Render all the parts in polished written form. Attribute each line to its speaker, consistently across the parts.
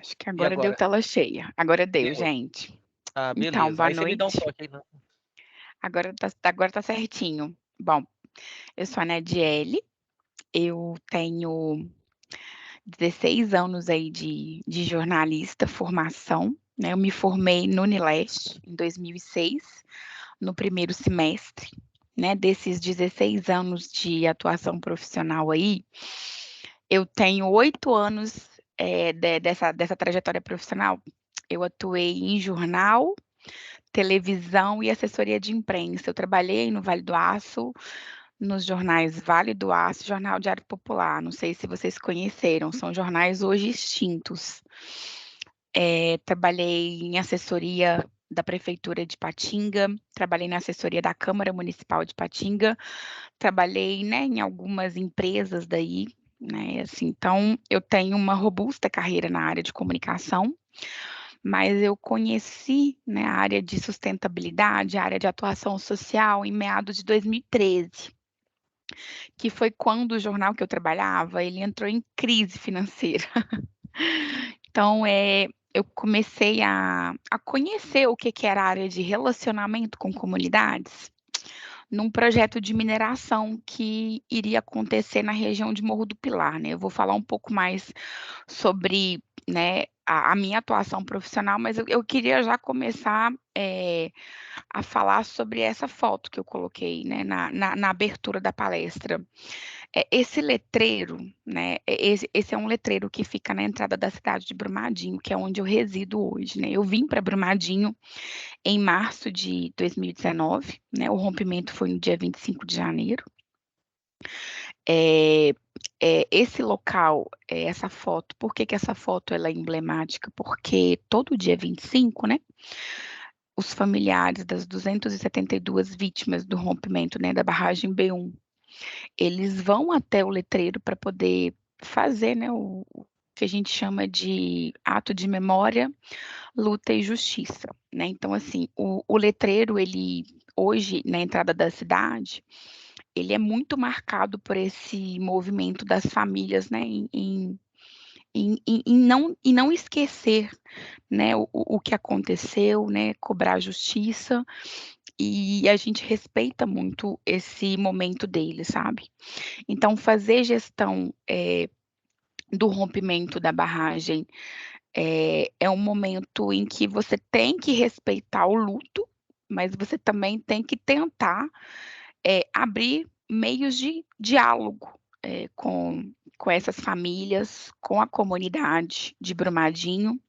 Speaker 1: Acho que
Speaker 2: E
Speaker 1: agora deu
Speaker 2: agora?
Speaker 1: tela cheia. Agora deu,
Speaker 2: Deu?
Speaker 1: gente.
Speaker 2: Ah,
Speaker 1: Então,
Speaker 2: beleza.
Speaker 1: boa
Speaker 2: Aí você me dá um
Speaker 1: noite.
Speaker 2: toque aí, né?
Speaker 1: Agora tá certinho. Bom, eu sou a Nadiele, eu tenho 16 anos aí de jornalista, formação, né? Eu me formei no Unileste em 2006, no primeiro semestre, né? Desses 16 anos de atuação profissional aí, eu tenho 8 anos dessa trajetória profissional. Eu atuei em jornal, televisão e assessoria de imprensa. Eu trabalhei no Vale do Aço, nos jornais Vale do Aço e Jornal Diário Popular. Não sei se vocês conheceram, são jornais hoje extintos. Trabalhei em assessoria da Prefeitura de Patinga, trabalhei na assessoria da Câmara Municipal de Patinga, trabalhei, né, em algumas empresas daí, né, assim, então eu tenho uma robusta carreira na área de comunicação, mas eu conheci, né, a área de sustentabilidade, a área de atuação social em meados de 2013, que foi quando o jornal que eu trabalhava, ele entrou em crise financeira. Então, eu comecei a conhecer o que que era a área de relacionamento com comunidades, num projeto de mineração que iria acontecer na região de Morro do Pilar, né? Eu vou falar um pouco mais sobre, né, a minha atuação profissional, mas eu queria já começar a falar sobre essa foto que eu coloquei, né, na abertura da palestra. Esse letreiro, né, esse é um letreiro que fica na entrada da cidade de Brumadinho, que é onde eu resido hoje, né? Eu vim para Brumadinho em março de 2019, né? O rompimento foi no dia 25 de janeiro. Esse local, essa foto, por que que essa foto ela é emblemática? Porque todo dia 25, né, os familiares das 272 vítimas do rompimento, né, da barragem B1, eles vão até o letreiro para poder fazer, né, o que a gente chama de ato de memória, luta e justiça, né? Então, assim, o letreiro, ele hoje, na entrada da cidade, ele é muito marcado por esse movimento das famílias, né, em não esquecer, né, o que aconteceu, né, cobrar justiça, e a gente respeita muito esse momento deles, sabe. Então fazer gestão, do rompimento da barragem, é um momento em que você tem que respeitar o luto, mas você também tem que tentar, abrir meios de diálogo, com essas famílias, com a comunidade de Brumadinho,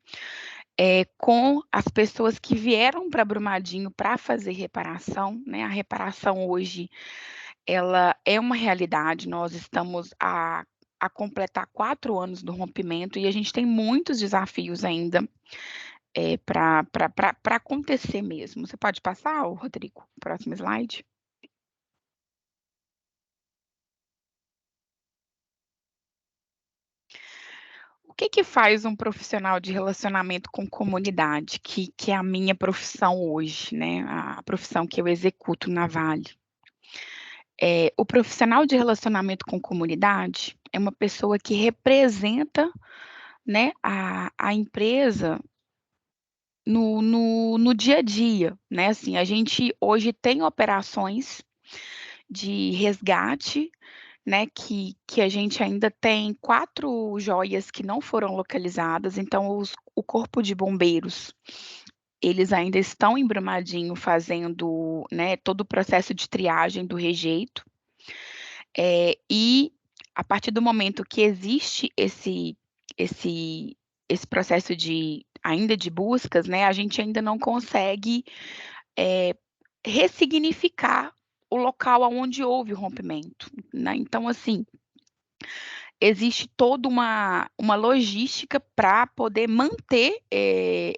Speaker 1: com as pessoas que vieram para Brumadinho para fazer reparação, né. A reparação hoje, ela é uma realidade, nós estamos a completar 4 anos do rompimento e a gente tem muitos desafios ainda, para acontecer mesmo. Você pode passar, ô Rodrigo, próximo slide? O que que faz um profissional de relacionamento com comunidade, que é a minha profissão hoje, né, a profissão que eu executo na Vale? O profissional de relacionamento com comunidade é uma pessoa que representa, né, a empresa no dia a dia, né, assim, a gente hoje tem operações de resgate, né, que a gente ainda tem 4 joias que não foram localizadas, então o corpo de bombeiros, eles ainda estão em Brumadinho fazendo, né, todo o processo de triagem do rejeito, e a partir do momento que existe esse esse processo ainda de buscas, né, a gente ainda não consegue, eh, ressignificar o local aonde houve o rompimento, né. Então, assim, existe toda uma logística para poder manter,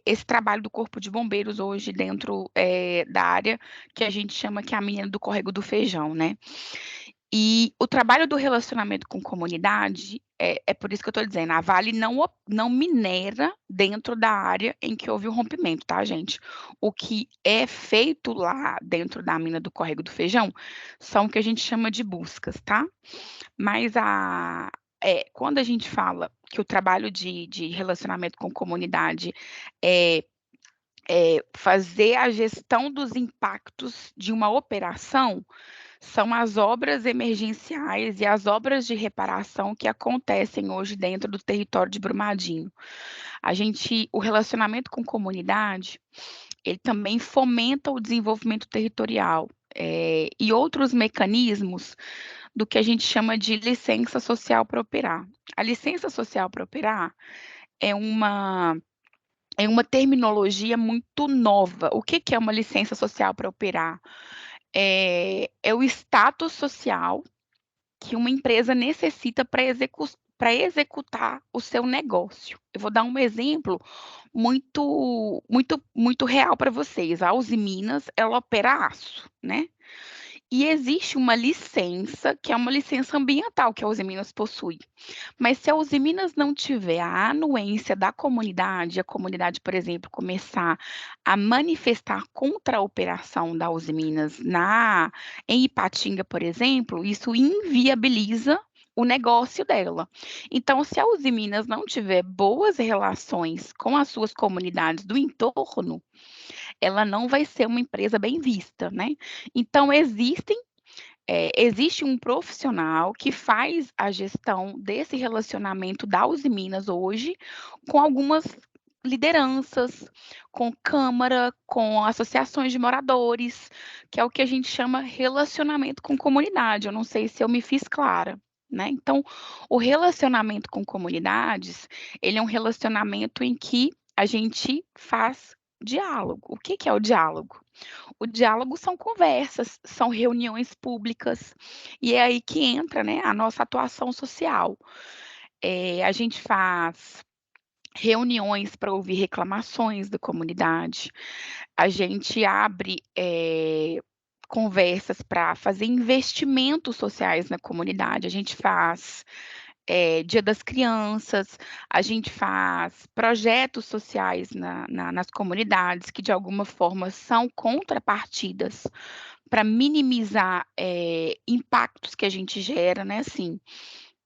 Speaker 1: esse trabalho do corpo de bombeiros hoje dentro, da área que a gente chama que é a menina do córrego do feijão, né. E o trabalho do relacionamento com comunidade, é por isso que eu estou dizendo, a Vale não minera dentro da área em que houve o rompimento, tá, gente. O que é feito lá dentro da mina do córrego do feijão, são o que a gente chama de buscas, tá. Mas quando a gente fala que o trabalho de relacionamento com comunidade é fazer a gestão dos impactos de uma operação, são as obras emergenciais e as obras de reparação que acontecem hoje dentro do território de Brumadinho. O relacionamento com comunidade, ele também fomenta o desenvolvimento territorial, e outros mecanismos do que a gente chama de licença social para operar. A licença social para operar é uma terminologia muito nova. O que que é uma licença social para operar? É o status social que uma empresa necessita para executar o seu negócio. Eu vou dar um exemplo muito real para vocês. A Uzi Minas, ela opera aço, né? E existe uma licença, que é uma licença ambiental que a Uzi Minas possui. Mas se a Uzi Minas não tiver a anuência da comunidade, a comunidade, por exemplo, começar a manifestar contra a operação da Uzi Minas em Ipatinga, por exemplo, isso inviabiliza o negócio dela. Então, se a Uzi Minas não tiver boas relações com as suas comunidades do entorno, ela não vai ser uma empresa bem vista, né? Então, existe um profissional que faz a gestão desse relacionamento da Uzi Minas hoje com algumas lideranças, com câmara, com associações de moradores, que é o que a gente chama relacionamento com comunidade. Eu não sei se eu me fiz clara, né? Então, o relacionamento com comunidades, ele é um relacionamento em que a gente faz diálogo. O que que é o diálogo? O diálogo são conversas, são reuniões públicas, e é aí que entra, né, a nossa atuação social. A gente faz reuniões para ouvir reclamações da comunidade, a gente abre conversas para fazer investimentos sociais na comunidade, a gente faz Dia das Crianças, a gente faz projetos sociais nas comunidades que, de alguma forma, são contrapartidas para minimizar impactos que a gente gera, né? Assim,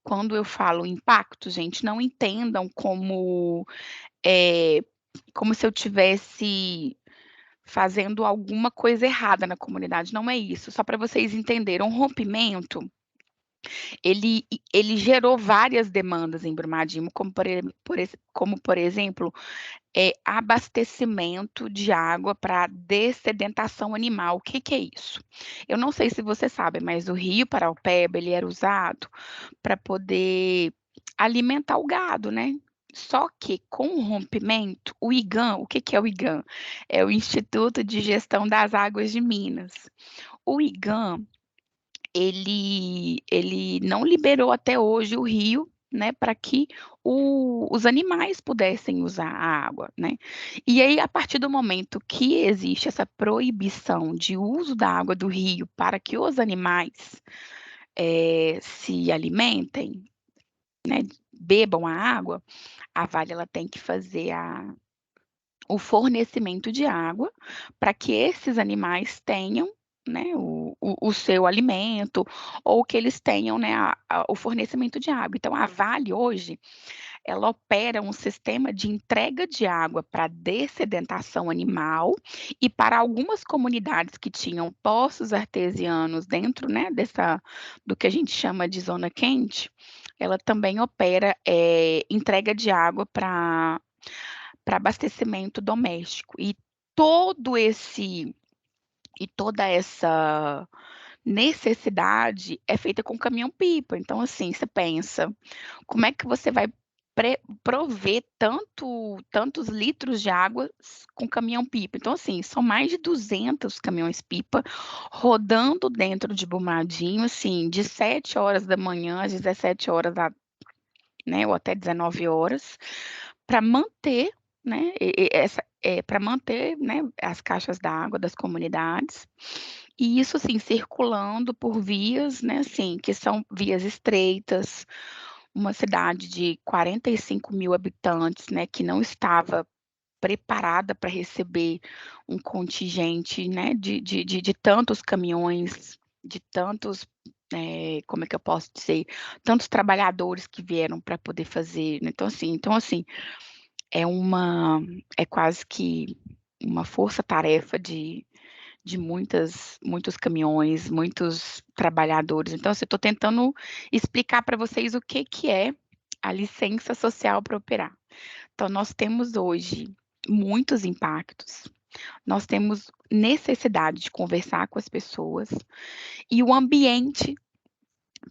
Speaker 1: quando eu falo impacto, gente, não entendam eh, como se eu tivesse fazendo alguma coisa errada na comunidade, não é isso. Só para vocês entenderem, um rompimento ele gerou várias demandas em Brumadinho, como por exemplo, abastecimento de água para dessedentação animal. O que que é isso? Eu não sei se você sabe, mas o rio Paraupeba, ele era usado para poder alimentar o gado, né? Só que com o rompimento, o IGAM, o que que é o IGAM? É o Instituto de Gestão das Águas de Minas. O IGAM, ele não liberou até hoje o rio, né, para que os animais pudessem usar a água, né? E aí, a partir do momento que existe essa proibição de uso da água do rio para que os animais se alimentem, né, bebam a água, a Vale ela tem que fazer o fornecimento de água para que esses animais tenham, né, o seu alimento, ou que eles tenham, né, o fornecimento de água. Então, a Vale hoje, ela opera um sistema de entrega de água para dessedentação animal e para algumas comunidades que tinham poços artesianos dentro, né, do que a gente chama de zona quente, ela também opera entrega de água para abastecimento doméstico. Todo esse toda essa necessidade é feita com caminhão-pipa. Então, assim, você pensa, como é que você vai prover tantos litros de água com caminhão-pipa? Então, assim, são mais de 200 caminhões-pipa rodando dentro de Brumadinho, assim, de 7 horas da manhã às 17 horas, né, ou até 19 horas, para manter, né, para manter, né, as caixas d'água das comunidades, e isso, assim, circulando por vias, né, assim, que são vias estreitas, uma cidade de 45.000 habitantes, né, que não estava preparada para receber um contingente, né, de tantos caminhões, de tantos como é que eu posso dizer, tantos trabalhadores que vieram para poder fazer, né. Então assim, é quase que uma força-tarefa de muitos caminhões, muitos trabalhadores. Então, assim, eu estou tentando explicar para vocês o que que é a licença social para operar. Então, nós temos hoje muitos impactos, nós temos necessidade de conversar com as pessoas, e o ambiente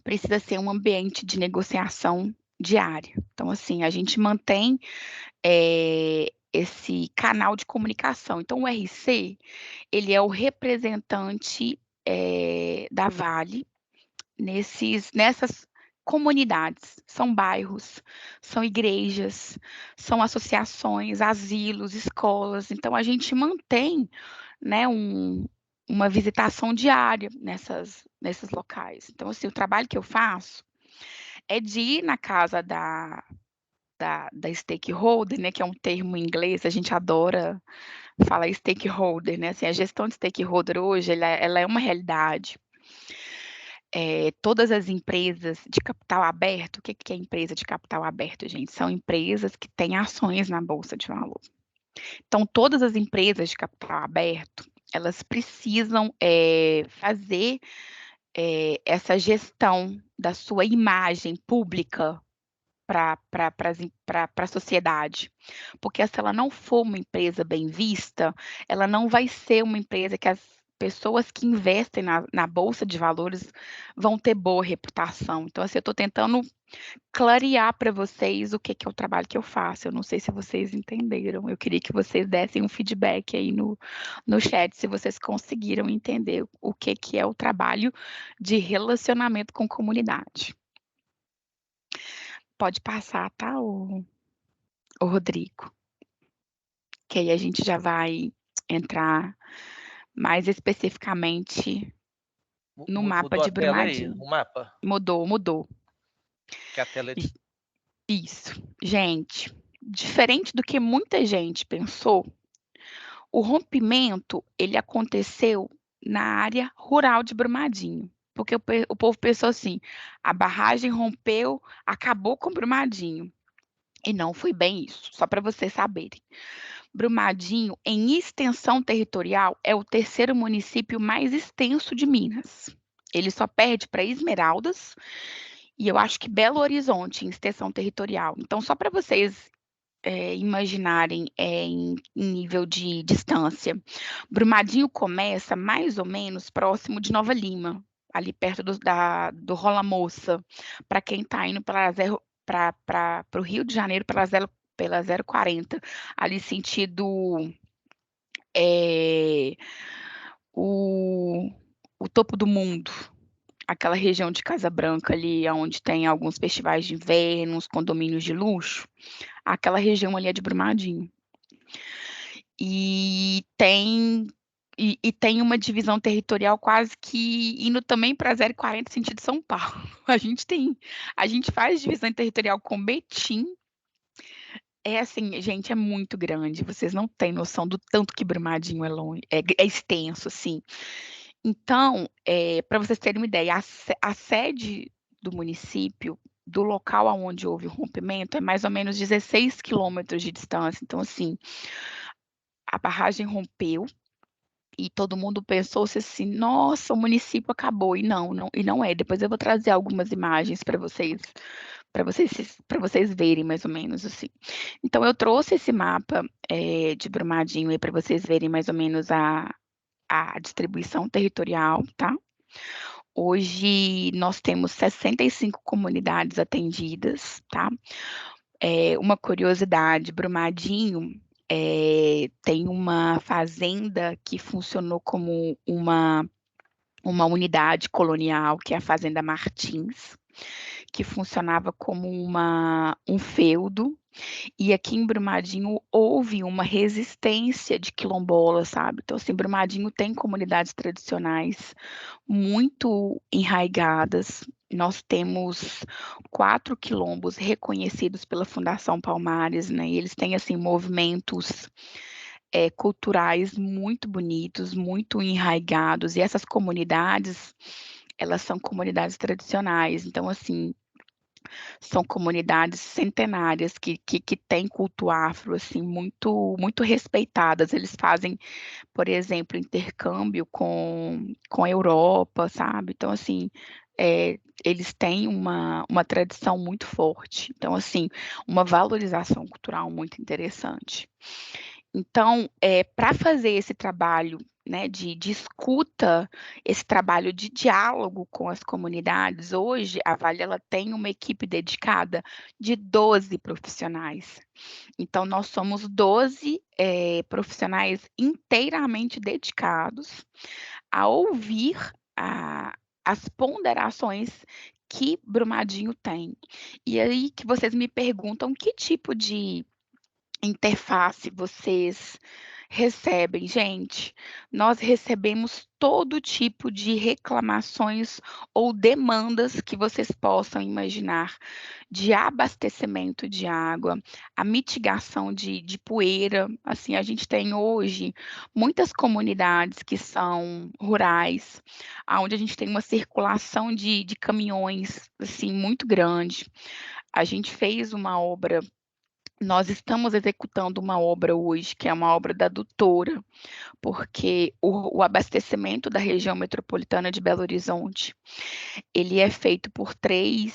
Speaker 1: precisa ser um ambiente de negociação diária. Então, assim, a gente mantém, esse canal de comunicação. Então o RC, ele é o representante, da Vale nessas comunidades. São bairros, são igrejas, são associações, asilos, escolas. Então a gente mantém, né, uma visitação diária nesses locais. Então, assim, o trabalho que eu faço é de ir na casa da stakeholder, né, que é um termo em inglês, a gente adora falar stakeholder, né, assim, a gestão de stakeholder hoje ela é uma realidade. Todas as empresas de capital aberto, o que que é empresa de capital aberto, gente? São empresas que têm ações na bolsa de valores. Então todas as empresas de capital aberto, elas precisam, fazer, essa gestão da sua imagem pública para a sociedade, porque se ela não for uma empresa bem vista, ela não vai ser uma empresa que as pessoas que investem na bolsa de valores vão ter boa reputação. Então, assim, eu estou tentando clarear para vocês o que que é o trabalho que eu faço. Eu não sei se vocês entenderam. Eu queria que vocês dessem um feedback aí no chat, se vocês conseguiram entender o que que é o trabalho de relacionamento com comunidade. Pode passar, tá, o Rodrigo, que aí a gente já vai entrar mais especificamente no mapa
Speaker 2: Mudou a
Speaker 1: de
Speaker 2: tela aí,
Speaker 1: Brumadinho.
Speaker 2: o mapa?
Speaker 1: Mudou.
Speaker 2: Que a tela é de
Speaker 1: Isso. Gente, diferente do que muita gente pensou, o rompimento, ele aconteceu na área rural de Brumadinho, porque o povo pensou assim: "A barragem rompeu, acabou com Brumadinho", e não foi bem isso, só para vocês saberem. Brumadinho, em extensão territorial, é o terceiro município mais extenso de Minas. Ele só perde para Esmeraldas e eu acho que Belo Horizonte em extensão territorial. Então, só para vocês imaginarem em nível de distância, Brumadinho começa mais ou menos próximo de Nova Lima, ali perto do Rola Moça, para quem está indo para o Rio de Janeiro pela 040, ali sentido é, o, o topo do mundo, aquela região de Casa Branca ali, onde tem alguns festivais de inverno, uns condomínios de luxo, aquela região ali é de Brumadinho. E tem uma divisão territorial quase que indo também para 040 sentido São Paulo. A gente faz divisão territorial com Betim. É assim, gente, é muito grande, vocês não têm noção do tanto que Brumadinho é longe, é extenso, assim. Então, para vocês terem uma ideia, a sede do município, do local aonde houve o rompimento, é mais ou menos 16 quilômetros de distância. Então, assim, a barragem rompeu e todo mundo pensou-se assim: "Nossa, o município acabou", e não é. Depois eu vou trazer algumas imagens para vocês verem mais ou menos, assim. Então eu trouxe esse mapa, de Brumadinho aí para vocês verem mais ou menos a distribuição territorial, tá. Hoje nós temos 65 comunidades atendidas, tá. Uma curiosidade, Brumadinho, tem uma fazenda que funcionou como uma unidade colonial, que é a Fazenda Martins, que funcionava como um feudo, e aqui em Brumadinho houve uma resistência de quilombolas, sabe. Então, assim, Brumadinho tem comunidades tradicionais muito enraigadas. Nós temos 4 quilombos reconhecidos pela Fundação Palmares, né, e eles têm, assim, movimentos, culturais muito bonitos, muito enraigados, e essas comunidades, elas são comunidades tradicionais, então assim, são comunidades centenárias que têm culto afro, assim, muito respeitadas. Eles fazem, por exemplo, intercâmbio com a Europa, sabe. Então, assim, eles têm uma tradição muito forte. Então, assim, uma valorização cultural muito interessante. Então, pra fazer esse trabalho, né, de escuta, esse trabalho de diálogo com as comunidades, hoje a Vale ela tem uma equipe dedicada de 12 profissionais. Então nós somos 12, profissionais inteiramente dedicados a ouvir a as ponderações que Brumadinho tem. E aí que vocês me perguntam que tipo de interface vocês recebem? Gente, nós recebemos todo tipo de reclamações ou demandas que vocês possam imaginar, de abastecimento de água, a mitigação de poeira. Assim, a gente tem hoje muitas comunidades que são rurais, aonde a gente tem uma circulação de caminhões, assim, muito grande. A gente fez uma obra Nós estamos executando uma obra hoje, que é uma obra da adutora, porque o abastecimento da região metropolitana de Belo Horizonte, ele é feito por 3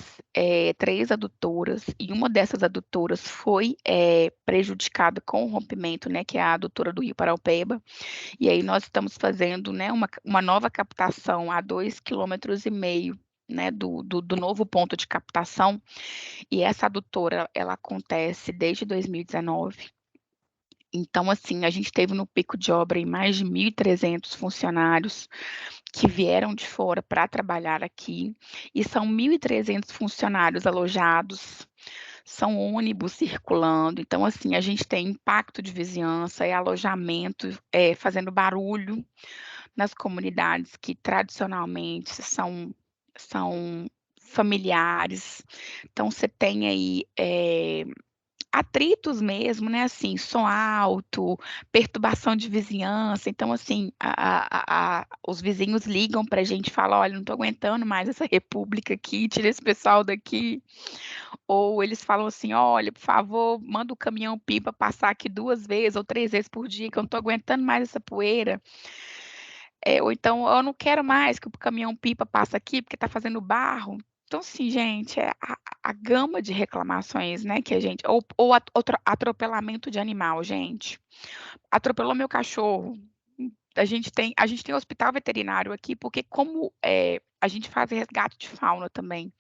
Speaker 1: adutoras, e uma dessas adutoras foi, prejudicada com o rompimento, né, que é a adutora do Rio Paraupeba, e aí nós estamos fazendo, né, uma nova captação a 2,5 km, né, do novo ponto de captação, e essa adutora, ela acontece desde 2019. Então, assim, a gente teve no pico de obra aí mais de 1.300 funcionários que vieram de fora para trabalhar aqui, e são 1.300 funcionários alojados, são ônibus circulando, então, assim, a gente tem impacto de vizinhança, alojamento, fazendo barulho nas comunidades que tradicionalmente são familiares. Então você tem aí, atritos mesmo, né, assim, som alto, perturbação de vizinhança. Então, assim, os vizinhos ligam para a gente e falam: "Olha, não estou aguentando mais essa república aqui, tira esse pessoal daqui". Ou eles falam assim: "Olha, por favor, manda o caminhão-pipa passar aqui 2 vezes ou 3 vezes por dia, que eu não estou aguentando mais essa poeira". Ou então: "Eu não quero mais que o caminhão-pipa passa aqui, porque está fazendo barro". Então, assim, gente, é a gama de reclamações, né, que a gente ou atropelamento de animal, gente. Atropelou meu cachorro. A gente tem hospital veterinário aqui, porque como, a gente faz resgate de fauna também,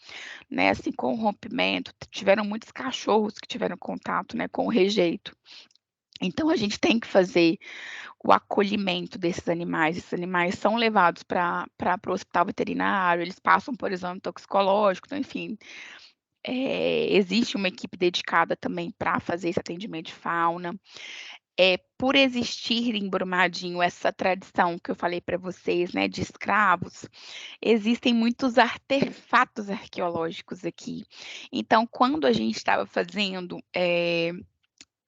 Speaker 1: né, assim, com o rompimento, tiveram muitos cachorros que tiveram contato, né, com o rejeito. Então a gente tem que fazer o acolhimento desses animais. Esses animais são levados para o hospital veterinário, eles passam por exame toxicológico, então, enfim, existe uma equipe dedicada também para fazer esse atendimento de fauna. Por existir em Brumadinho essa tradição que eu falei para vocês, né, de escravos, existem muitos artefatos arqueológicos aqui. Então, quando a gente estava fazendo,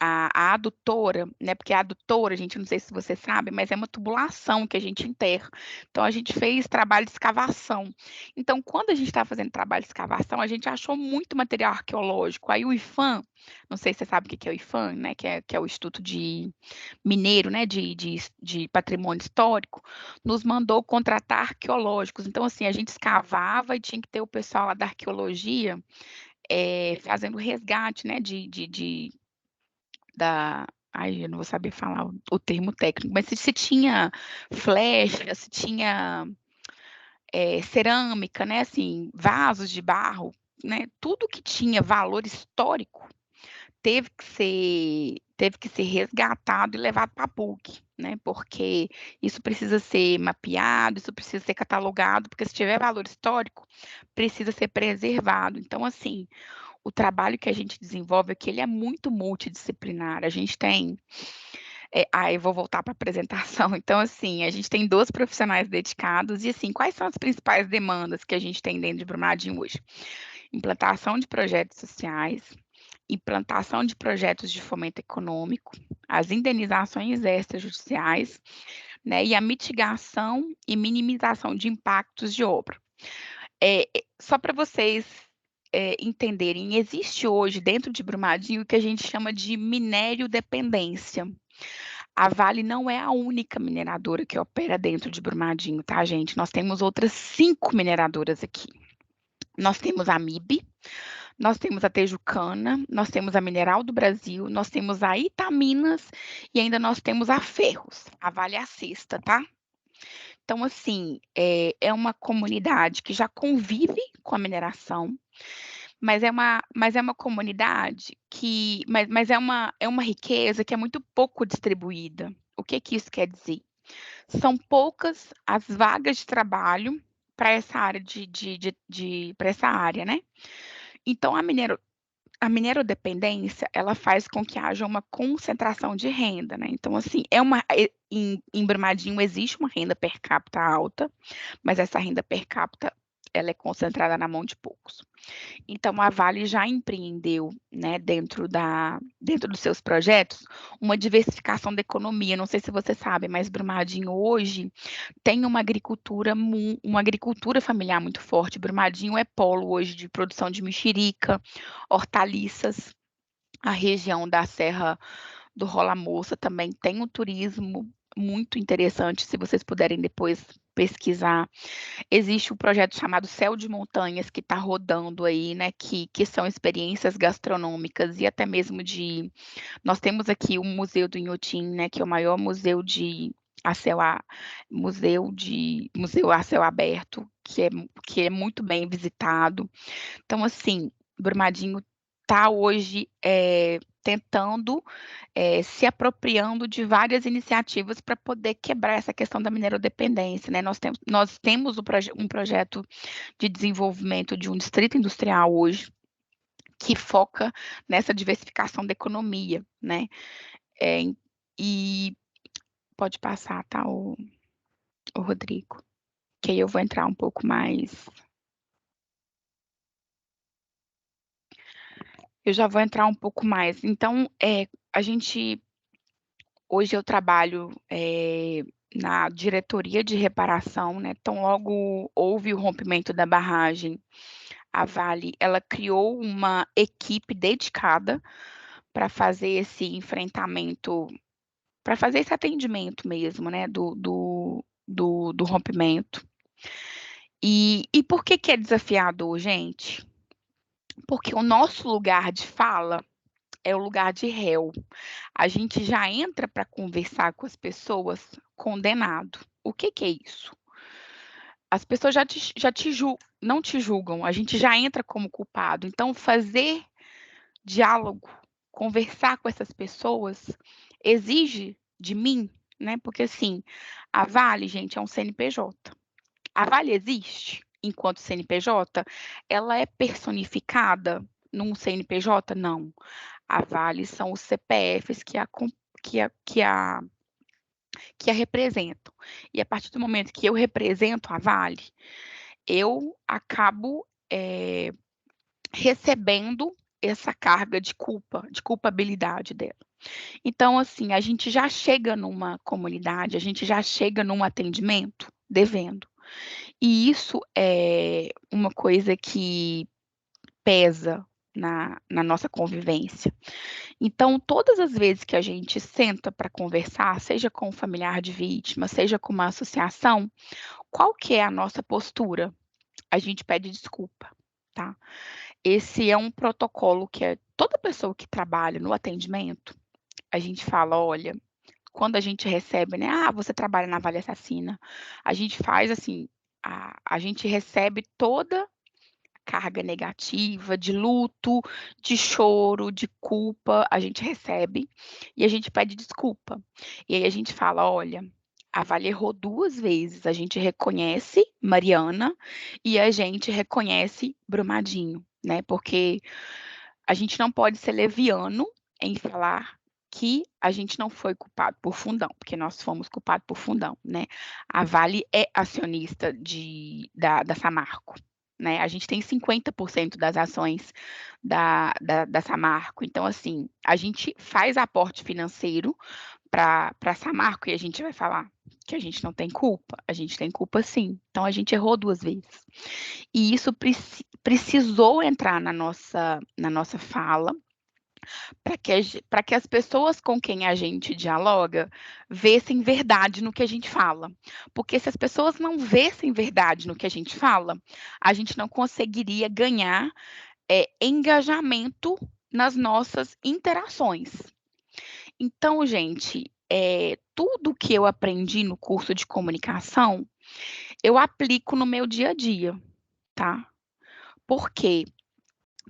Speaker 1: a adutora, né, porque a adutora, gente, não sei se você sabe, mas é uma tubulação que a gente enterra. Então a gente fez trabalho de escavação. Então quando a gente estava fazendo trabalho de escavação, a gente achou muito material arqueológico. Aí o IPHAN, não sei se você sabe o que que é o IPHAN, né, que é o Instituto de Mineiro, né, de Patrimônio Histórico, nos mandou contratar arqueológicos. Então, assim, a gente escavava e tinha que ter o pessoal lá da arqueologia, fazendo resgate, né, eu não vou saber falar o termo técnico, mas se tinha flecha, se tinha, cerâmica, né, assim, vasos de barro, né, tudo que tinha valor histórico teve que ser resgatado e levado para a PUC, né, porque isso precisa ser mapeado, isso precisa ser catalogado, porque se tiver valor histórico, precisa ser preservado. Então, assim, o trabalho que a gente desenvolve aqui, ele é muito multidisciplinar. A gente tem, eu vou voltar para a apresentação. Então, assim, a gente tem 2 profissionais dedicados e, assim, quais são as principais demandas que a gente tem dentro de Brumadinho hoje? Implantação de projetos sociais, implantação de projetos de fomento econômico, as indenizações extrajudiciais, né, e a mitigação e minimização de impactos de obra. Só para vocês entenderem, existe hoje dentro de Brumadinho o que a gente chama de minério dependência. A Vale não é a única mineradora que opera dentro de Brumadinho, tá, gente? Nós temos outras 5 mineradoras aqui. Nós temos a MIB, nós temos a Tejucana, nós temos a Mineral do Brasil, nós temos a Itaminas e ainda nós temos a Ferros. A Vale é a sexta, tá? Então, assim, é uma comunidade que já convive com a mineração, mas é uma comunidade que, mas é uma riqueza que é muito pouco distribuída. O que que isso quer dizer? São poucas as vagas de trabalho para essa área para essa área, né? Então a minerodependência, ela faz com que haja uma concentração de renda, né? Então, assim, em Brumadinho existe uma renda per capita alta, mas essa renda per capita, ela é concentrada na mão de poucos. Então, a Vale já empreendeu, né, dentro dos seus projetos, uma diversificação da economia. Não sei se você sabe, mas Brumadinho hoje tem uma agricultura familiar muito forte. Brumadinho é polo hoje de produção de mexerica, hortaliças. A região da Serra do Rola Moça também tem um turismo muito interessante, se vocês puderem depois pesquisar. Existe um projeto chamado Céu de Montanhas que está rodando aí, né? Que são experiências gastronômicas e até mesmo de. Nós temos aqui o Museu do Inhotim, né? Que é o maior museu a céu, a, museu a céu aberto, que é muito bem visitado. Então, assim, Brumadinho está hoje tentando se apropriando de várias iniciativas para poder quebrar essa questão da minerodependência, né? Nós temos um projeto de desenvolvimento de um distrito industrial hoje que foca nessa diversificação da economia, né? É, e pode passar, tá, o Rodrigo? Que aí eu vou entrar um pouco mais. Eu já vou entrar um pouco mais. Então, a gente hoje eu trabalho na diretoria de reparação, né? Então, logo houve o rompimento da barragem, a Vale, ela criou uma equipe dedicada para fazer esse enfrentamento, para fazer esse atendimento mesmo, né? Do rompimento. E por que que é desafiador, gente? Porque o nosso lugar de fala é o lugar de réu. A gente já entra para conversar com as pessoas condenado. O que que é isso? As pessoas não te julgam, a gente já entra como culpado. Então, fazer diálogo, conversar com essas pessoas, exige de mim, né? Porque assim, a Vale, gente, é um CNPJ. A Vale existe enquanto CNPJ? Ela é personificada num CNPJ? Não. A Vale são os CPFs que a representam. E a partir do momento que eu represento a Vale, eu acabo recebendo essa carga de culpa, de culpabilidade dela. Então, assim, a gente já chega numa comunidade, a gente já chega num atendimento devendo. E isso é uma coisa que pesa na nossa convivência. Então, todas as vezes que a gente senta para conversar, seja com um familiar de vítima, seja com uma associação, qual que é a nossa postura? A gente pede desculpa, tá? Esse é um protocolo que toda pessoa que trabalha no atendimento, a gente fala, olha, quando a gente recebe, né? Ah, você trabalha na Vale Assassina. A gente faz assim, a gente recebe toda carga negativa, de luto, de choro, de culpa, a gente recebe e a gente pede desculpa. E aí a gente fala: olha, a Vale errou 2 vezes. A gente reconhece Mariana e a gente reconhece Brumadinho, né? Porque a gente não pode ser leviano em falar que a gente não foi culpado por Fundão, porque nós fomos culpados por Fundão, né? A Vale é acionista da Samarco, né? A gente tem 50% das ações da Samarco. Então, assim, a gente faz aporte financeiro para a Samarco e a gente vai falar, que a gente não tem culpa? A gente tem culpa sim. Então a gente errou 2 vezes. E isso precisou entrar na nossa fala, para que as pessoas com quem a gente dialoga vissem verdade no que a gente fala. Porque se as pessoas não vissem verdade no que a gente fala, a gente não conseguiria ganhar engajamento nas nossas interações. Então, gente, tudo que eu aprendi no curso de comunicação, eu aplico no meu dia a dia, tá? Por quê?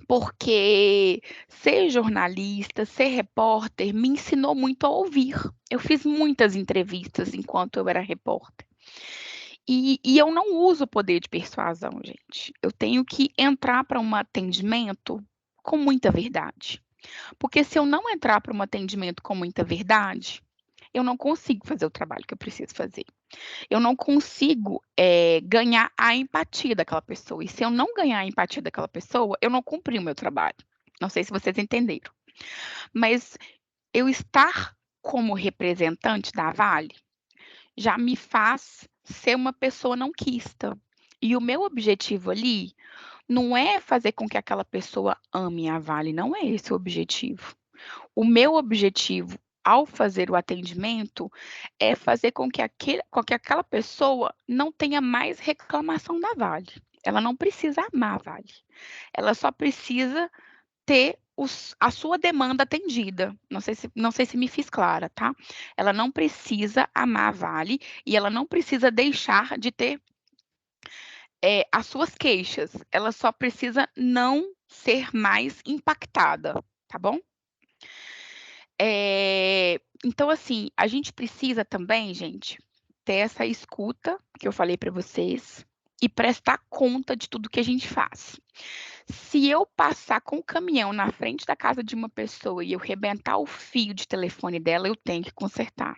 Speaker 1: Porque ser jornalista, ser repórter, me ensinou muito a ouvir. Eu fiz muitas entrevistas enquanto eu era repórter. E eu não uso o poder de persuasão, gente. Eu tenho que entrar para um atendimento com muita verdade. Porque se eu não entrar para um atendimento com muita verdade, eu não consigo fazer o trabalho que eu preciso fazer. Eu não consigo ganhar a empatia daquela pessoa. E se eu não ganhar a empatia daquela pessoa, eu não cumpri o meu trabalho. Não sei se vocês entenderam. Mas eu estar como representante da Vale já me faz ser uma pessoa não quista. E o meu objetivo ali não é fazer com que aquela pessoa ame a Vale, não é esse o objetivo. O meu objetivo ao fazer o atendimento é fazer com que aquela pessoa não tenha mais reclamação da Vale. Ela não precisa amar a Vale. Ela só precisa ter a sua demanda atendida. Não sei se me fiz clara, tá? Ela não precisa amar a Vale e ela não precisa deixar de ter as suas queixas. Ela só precisa não ser mais impactada, tá bom? Então, assim, a gente precisa também, gente, ter essa escuta que eu falei para vocês e prestar conta de tudo que a gente faz. Se eu passar com o caminhão na frente da casa de uma pessoa e eu rebentar o fio de telefone dela, eu tenho que consertar.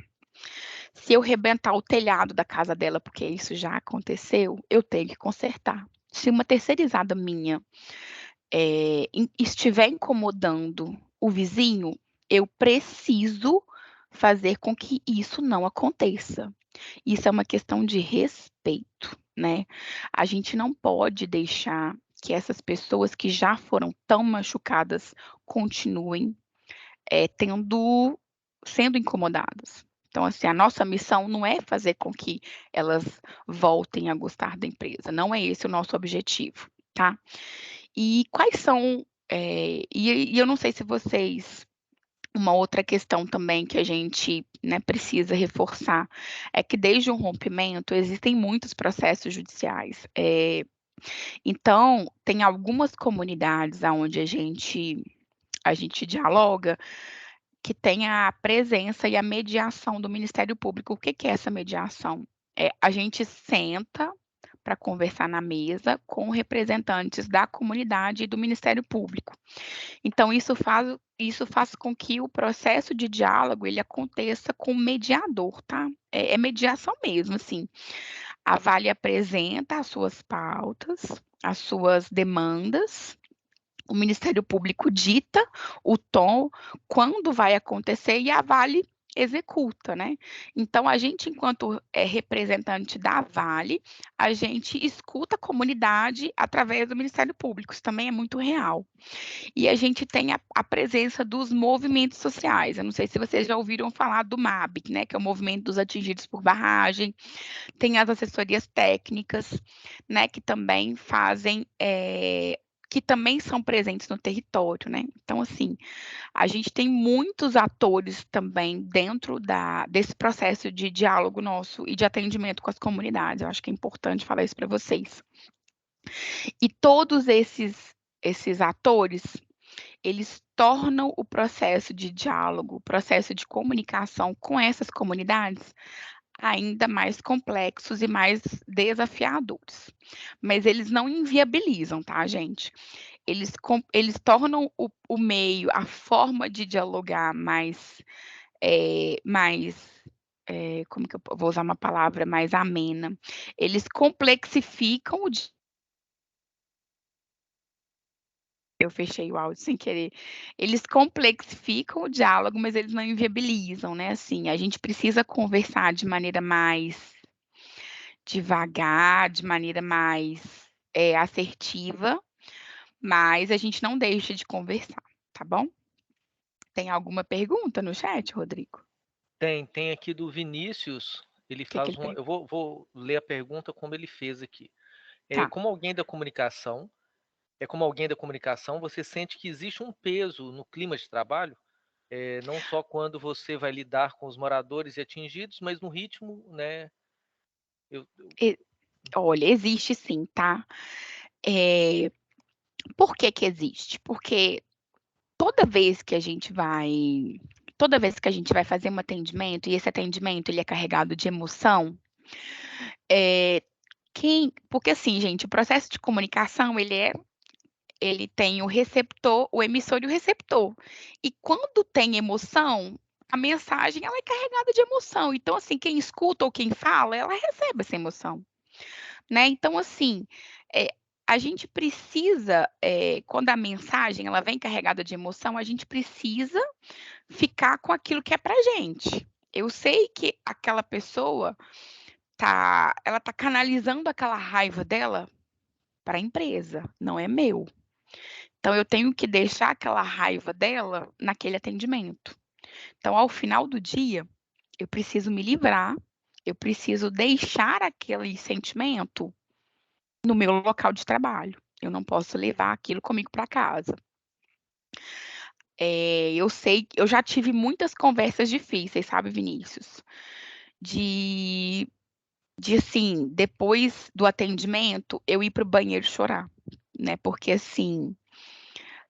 Speaker 1: Se eu rebentar o telhado da casa dela, porque isso já aconteceu, eu tenho que consertar. Se uma terceirizada minha estiver incomodando o vizinho, eu preciso fazer com que isso não aconteça. Isso é uma questão de respeito, né? A gente não pode deixar que essas pessoas que já foram tão machucadas continuem sendo incomodadas. Então, assim, a nossa missão não é fazer com que elas voltem a gostar da empresa, não é esse o nosso objetivo, tá? E quais são, e eu não sei se vocês, uma outra questão também que a gente, né, precisa reforçar, é que desde o rompimento existem muitos processos judiciais. Então, tem algumas comunidades aonde a gente dialoga, que tem a presença e a mediação do Ministério Público. O que que é essa mediação? A gente senta para conversar na mesa com representantes da comunidade e do Ministério Público. Então isso faz com que o processo de diálogo ele aconteça com o mediador, tá? É mediação mesmo, assim. A Vale apresenta as suas pautas, as suas demandas, o Ministério Público dita o tom, quando vai acontecer e a Vale executa, né? Então, a gente, enquanto representante da Vale, a gente escuta a comunidade através do Ministério Público, isso também é muito real. E a gente tem a presença dos movimentos sociais. Eu não sei se vocês já ouviram falar do MAB, né? Que é o Movimento dos Atingidos por Barragem. Tem as assessorias técnicas, né? Que também são presentes no território, né? Então, assim, a gente tem muitos atores também dentro desse processo de diálogo nosso e de atendimento com as comunidades. Eu acho que é importante falar isso para vocês. E todos esses atores, eles tornam o processo de diálogo, o processo de comunicação com essas comunidades ainda mais complexos e mais desafiadores. Mas eles não inviabilizam, tá, gente? Eles tornam o meio, a forma de dialogar como que eu vou usar uma palavra mais amena? Eles complexificam Eu fechei o áudio sem querer. Eles complexificam o diálogo, mas eles não inviabilizam, né, assim, a gente precisa conversar de maneira mais devagar, de maneira mais, assertiva, mas a gente não deixa de conversar, tá bom? Tem alguma pergunta no chat, Rodrigo?
Speaker 2: Tem aqui do Vinícius, ele
Speaker 1: O que que
Speaker 2: faz
Speaker 1: ele
Speaker 2: uma.
Speaker 1: pergunta?
Speaker 2: Eu vou ler a pergunta como ele fez aqui. É,
Speaker 1: Tá.
Speaker 2: como alguém da comunicação, como alguém da comunicação, você sente que existe um peso no clima de trabalho, não só quando você vai lidar com os moradores e atingidos, mas no ritmo, né? Eu
Speaker 1: E olha, existe sim, tá? Eh, por que que existe? Porque toda vez que a gente vai toda vez que a gente vai fazer um atendimento, e esse atendimento ele é carregado de emoção, eh, porque assim, gente, o processo de comunicação ele tem o receptor, o emissor e o receptor. E quando tem emoção, a mensagem ela é carregada de emoção. Então, assim, quem escuta ou quem fala, ela recebe essa emoção, né. Então, assim, eh, a gente precisa, quando a mensagem ela vem carregada de emoção, a gente precisa ficar com aquilo que é pra gente. Eu sei que aquela pessoa ela tá canalizando aquela raiva dela para a empresa, não é meu. Então eu tenho que deixar aquela raiva dela naquele atendimento. Então, ao final do dia, eu preciso me livrar, eu preciso deixar aquele sentimento no meu local de trabalho. Eu não posso levar aquilo comigo para casa. Eu sei, eu já tive muitas conversas difíceis, sabe, Vinícius? De, de assim, depois do atendimento, eu ir para o banheiro chorar, né? Porque assim,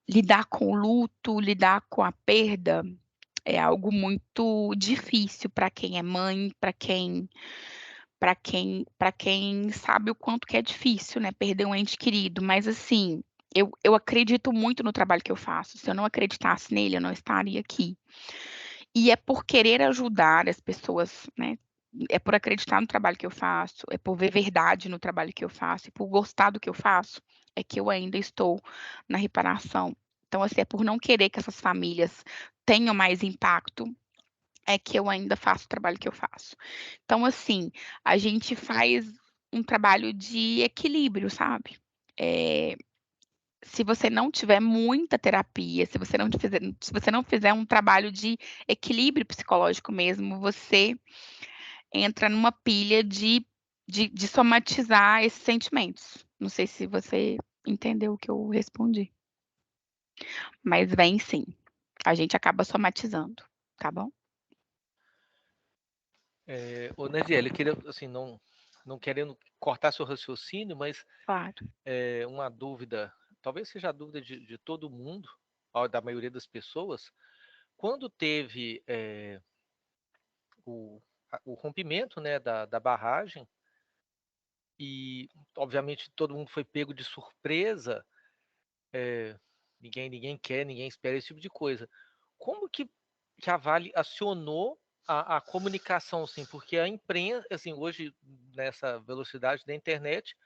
Speaker 1: lidar com o luto, lidar com a perda é algo muito difícil para quem é mãe, para quem sabe o quanto que é difícil, né, perder um ente querido, mas assim, eu acredito muito no trabalho que eu faço, se eu não acreditasse nele, eu não estaria aqui. E é por querer ajudar as pessoas, né, é por acreditar no trabalho que eu faço, é por ver verdade no trabalho que eu faço, e por gostar do que eu faço, é que eu ainda estou na reparação. Então, assim, é por não querer que essas famílias tenham mais impacto, é que eu ainda faço o trabalho que eu faço. Então, assim, a gente faz um trabalho de equilíbrio, sabe? Eh, se você não tiver muita terapia, se você não fizer um trabalho de equilíbrio psicológico mesmo, você entra numa pilha de somatizar esses sentimentos. Não sei se você entendeu o que eu respondi, mas vem sim, a gente acaba somatizando, tá bom?
Speaker 2: Ô, Neziel, eu queria, assim, não querendo cortar seu raciocínio, mas
Speaker 1: Claro.
Speaker 2: uma dúvida, talvez seja a dúvida de todo mundo, ó, da maioria das pessoas, quando teve o, o rompimento, né, da barragem, e obviamente todo mundo foi pego de surpresa, ninguém quer, ninguém espera esse tipo de coisa. Como que a Vale acionou a comunicação, assim, porque a imprensa, assim, hoje, nessa velocidade da internet,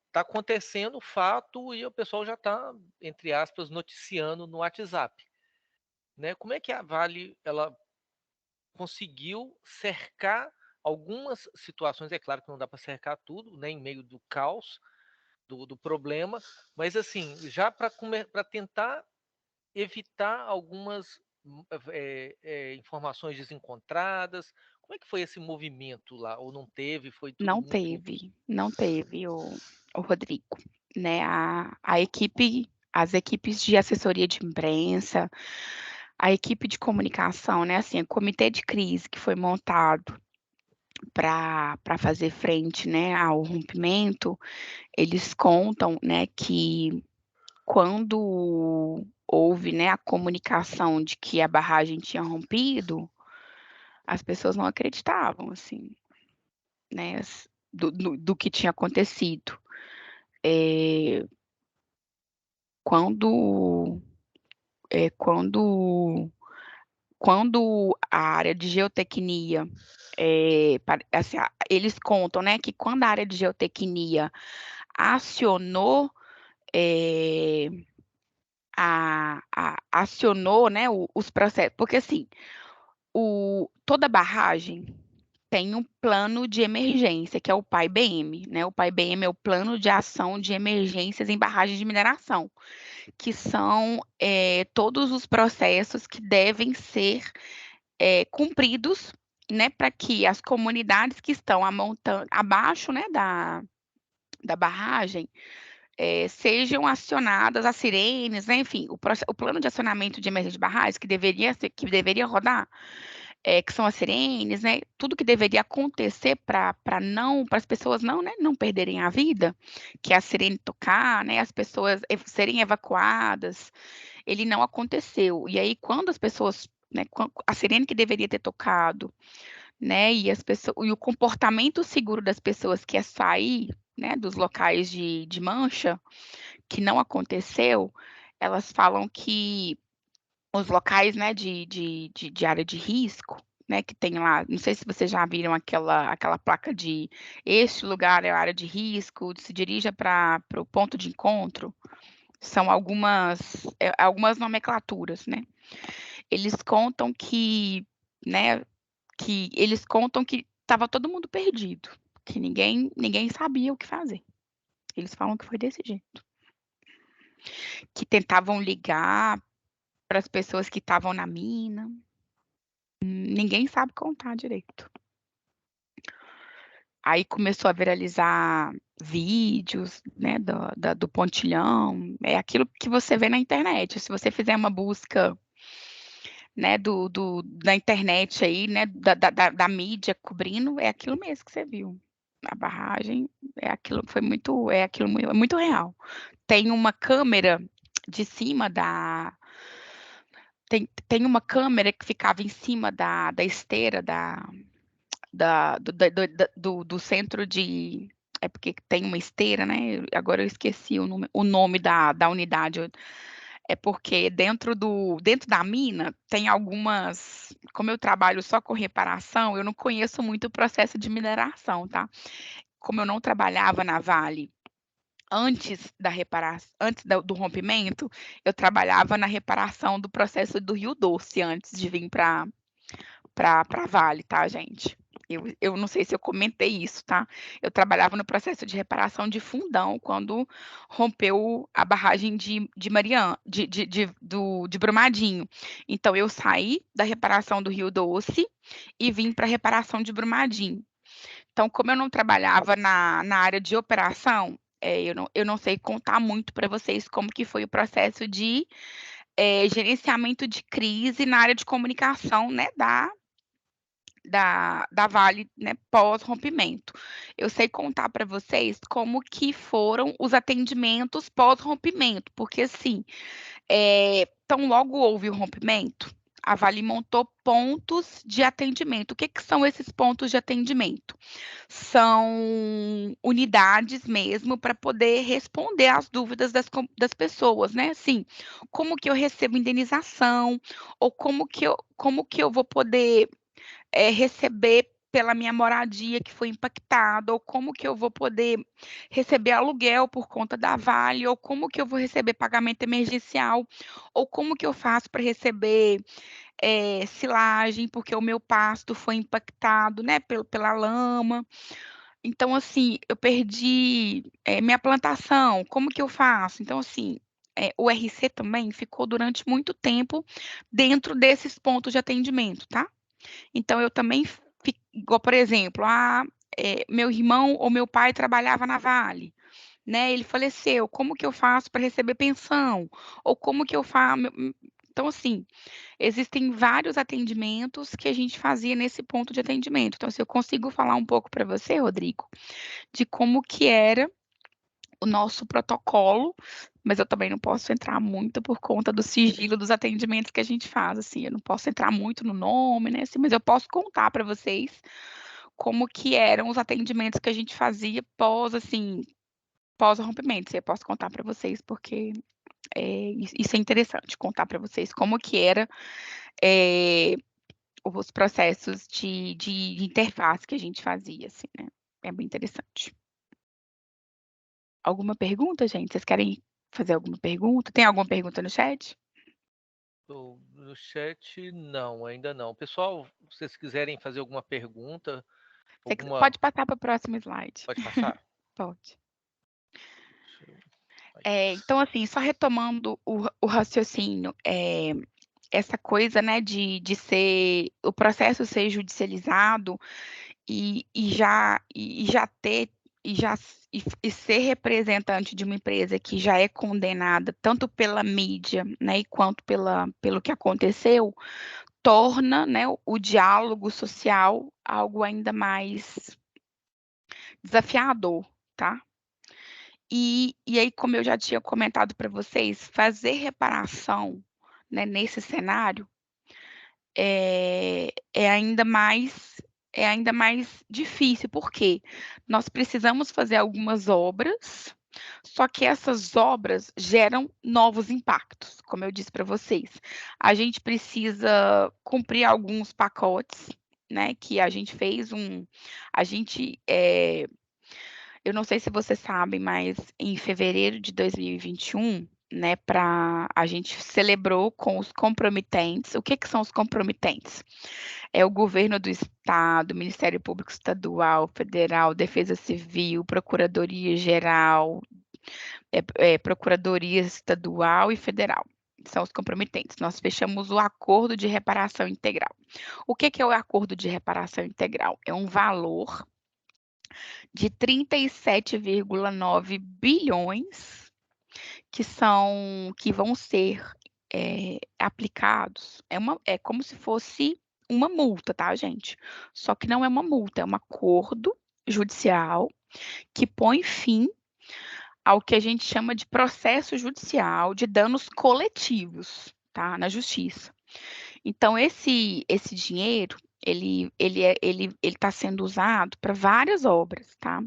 Speaker 2: está acontecendo o fato e o pessoal já está, entre aspas, noticiando no WhatsApp, né? Como é que a Vale ela conseguiu cercar algumas situações? É claro que não dá para cercar tudo, né, em meio do caos, do problema, mas assim, já para tentar evitar algumas informações desencontradas. Como é que foi esse movimento lá? Ou não teve? Foi tudo
Speaker 1: Não
Speaker 2: muito.
Speaker 1: teve, não teve o Rodrigo, né, a equipe as equipes de assessoria de imprensa, a equipe de comunicação, né, assim, o comitê de crise que foi montado para fazer frente, né, ao rompimento, eles contam, né, que quando houve, né, a comunicação de que a barragem tinha rompido, as pessoas não acreditavam, assim, né, do que tinha acontecido. Eh, quando, eh, quando quando a área de geotecnia, assim, eles contam, né, que quando a área de geotecnia acionou, acionou, né, os processos, porque assim, toda barragem tem um plano de emergência, que é o PAI-BM, né? O PAI-BM é o Plano de Ação de Emergências em Barragens de Mineração, que são todos os processos que devem ser cumpridos, né, para que as comunidades que estão abaixo, né, da barragem sejam acionadas as sirenes, né, enfim, o plano de acionamento de emergência de barragens que deveria rodar, que são as sirenes, né, tudo que deveria acontecer para as pessoas não, né, não perderem a vida, que é a sirene tocar, né, as pessoas serem evacuadas, ele não aconteceu. E aí, quando as pessoas, né, a sirene que deveria ter tocado, né, e o comportamento seguro das pessoas, que é sair, né, dos locais de mancha, que não aconteceu, elas falam que os locais, né, de área de risco, né, que tem lá, não sei se vocês já viram aquela placa de este lugar é a área de risco, se dirija para o ponto de encontro, são algumas nomenclaturas, né? Eles contam né, que eles contam que estava todo mundo perdido, que ninguém sabia o que fazer. Eles falam que foi desse jeito. Que tentavam ligar para as pessoas que estavam na mina. Ninguém sabe contar direito. Aí começou a viralizar vídeos, né, do pontilhão. É aquilo que você vê na internet. Se você fizer uma busca, né, da internet aí, né, da mídia cobrindo, é aquilo mesmo que você viu. A barragem é aquilo muito real. Tem uma câmera de cima tem uma câmera que ficava em cima da esteira do centro de. É porque tem uma esteira, né? Agora eu esqueci o nome da unidade. É porque dentro da mina tem algumas. Como eu trabalho só com reparação, eu não conheço muito o processo de mineração, tá? Como eu não trabalhava na Vale antes da reparação, antes do rompimento, eu trabalhava na reparação do processo do Rio Doce antes de vir para Vale, tá, gente? Eu não sei se eu comentei isso, tá? Eu trabalhava no processo de reparação de Fundão quando rompeu a barragem de Brumadinho. Então, eu saí da reparação do Rio Doce e vim para a reparação de Brumadinho. Então, como eu não trabalhava na área de operação, eu não sei contar muito para vocês como que foi o processo de gerenciamento de crise na área de comunicação, né, da Vale, né, pós-rompimento. Eu sei contar para vocês como que foram os atendimentos pós-rompimento, porque assim, tão logo houve o rompimento, a Vale montou pontos de atendimento. O que que são esses pontos de atendimento? São unidades mesmo para poder responder às dúvidas das pessoas, né? Assim, como que eu recebo indenização, ou como que eu vou poder receber pela minha moradia que foi impactada, ou como que eu vou poder receber aluguel por conta da Vale, ou como que eu vou receber pagamento emergencial, ou como que eu faço para receber silagem, porque o meu pasto foi impactado, né, pela lama. Então, assim, eu perdi minha plantação, como que eu faço? Então, assim, o RC também ficou durante muito tempo dentro desses pontos de atendimento, tá? Então, eu também, igual, por exemplo, meu irmão ou meu pai trabalhava na Vale, né? Ele faleceu, como que eu faço para receber pensão? Ou como que eu faço? Então, assim, existem vários atendimentos que a gente fazia nesse ponto de atendimento. Então, se eu consigo falar um pouco para você, Rodrigo, de como que era o nosso protocolo, mas eu também não posso entrar muito por conta do sigilo dos atendimentos que a gente faz, assim, eu não posso entrar muito no nome, né, assim, mas eu posso contar para vocês como que eram os atendimentos que a gente fazia assim, pós o rompimento. Eu posso contar para vocês porque isso é interessante, contar para vocês como que era os processos de interface que a gente fazia, assim, né? É bem interessante. Alguma pergunta, gente? Vocês querem fazer alguma pergunta? Tem alguma pergunta no chat?
Speaker 2: No chat, não, ainda não. Pessoal, se vocês quiserem fazer alguma pergunta, alguma.
Speaker 1: Pode passar para o próximo slide.
Speaker 2: Pode passar?
Speaker 1: Pode.
Speaker 2: Deixa eu-
Speaker 1: Então, assim, só retomando o raciocínio, essa coisa, né, de ser o processo ser judicializado e já ter e já e ser representante de uma empresa que já é condenada tanto pela mídia, né, e quanto pelo que aconteceu, torna, né, o diálogo social algo ainda mais desafiador, tá? E aí, como eu já tinha comentado para vocês, fazer reparação, né, nesse cenário é ainda mais difícil, porque nós precisamos fazer algumas obras, só que essas obras geram novos impactos, como eu disse para vocês. A gente precisa cumprir alguns pacotes, né, que a gente fez a gente, eu não sei se vocês sabem, mas em fevereiro de 2021, né, a gente celebrou com os comprometentes. O que que são os comprometentes? É o governo do estado, Ministério Público Estadual, Federal, Defesa Civil, Procuradoria Geral, Procuradoria Estadual e Federal. São os comprometentes. Nós fechamos o acordo de reparação integral. O que que é o acordo de reparação integral? É um valor de 37,9 bilhões que vão ser aplicados. É como se fosse uma multa, tá, gente? Só que não é uma multa, é um acordo judicial que põe fim ao que a gente chama de processo judicial de danos coletivos, tá, na justiça. Então, esse dinheiro, ele está sendo usado para várias obras, tá?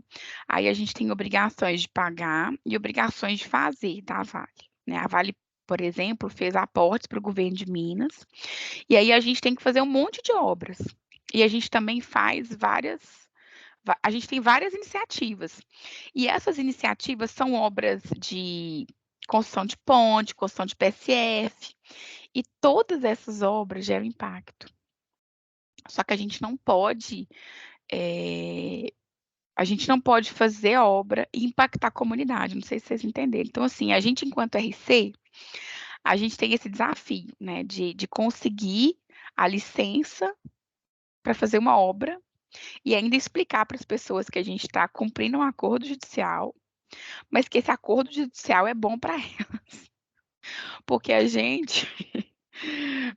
Speaker 1: Aí a gente tem obrigações de pagar e obrigações de fazer da Vale, né? A Vale, por exemplo, fez aportes para o governo de Minas, e aí a gente tem que fazer um monte de obras. E a gente também faz a gente tem várias iniciativas. E essas iniciativas são obras de construção de ponte, construção de PSF, e todas essas obras geram impacto. Só que a gente não pode fazer obra e impactar a comunidade, não sei se vocês entenderam. Então, assim, a gente, enquanto RC, a gente tem esse desafio, né, de conseguir a licença para fazer uma obra e ainda explicar para as pessoas que a gente está cumprindo um acordo judicial, mas que esse acordo judicial é bom para elas. Porque a gente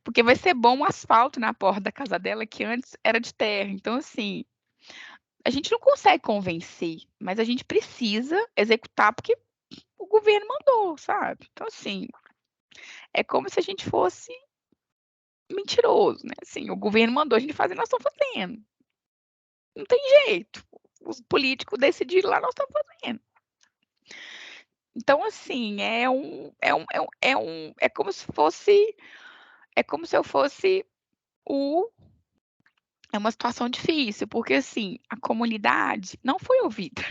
Speaker 1: porque vai ser bom um asfalto na porta da casa dela que antes era de terra. Então, assim, a gente não consegue convencer, mas a gente precisa executar porque o governo mandou, sabe? Então, assim, é como se a gente fosse mentiroso, né? Assim, o governo mandou a gente fazer, nós estamos fazendo. Não tem jeito. Os políticos decidiram lá, nós estamos fazendo. Então, assim, é como se fosse, é como se eu fosse o é uma situação difícil, porque assim, a comunidade não foi ouvida.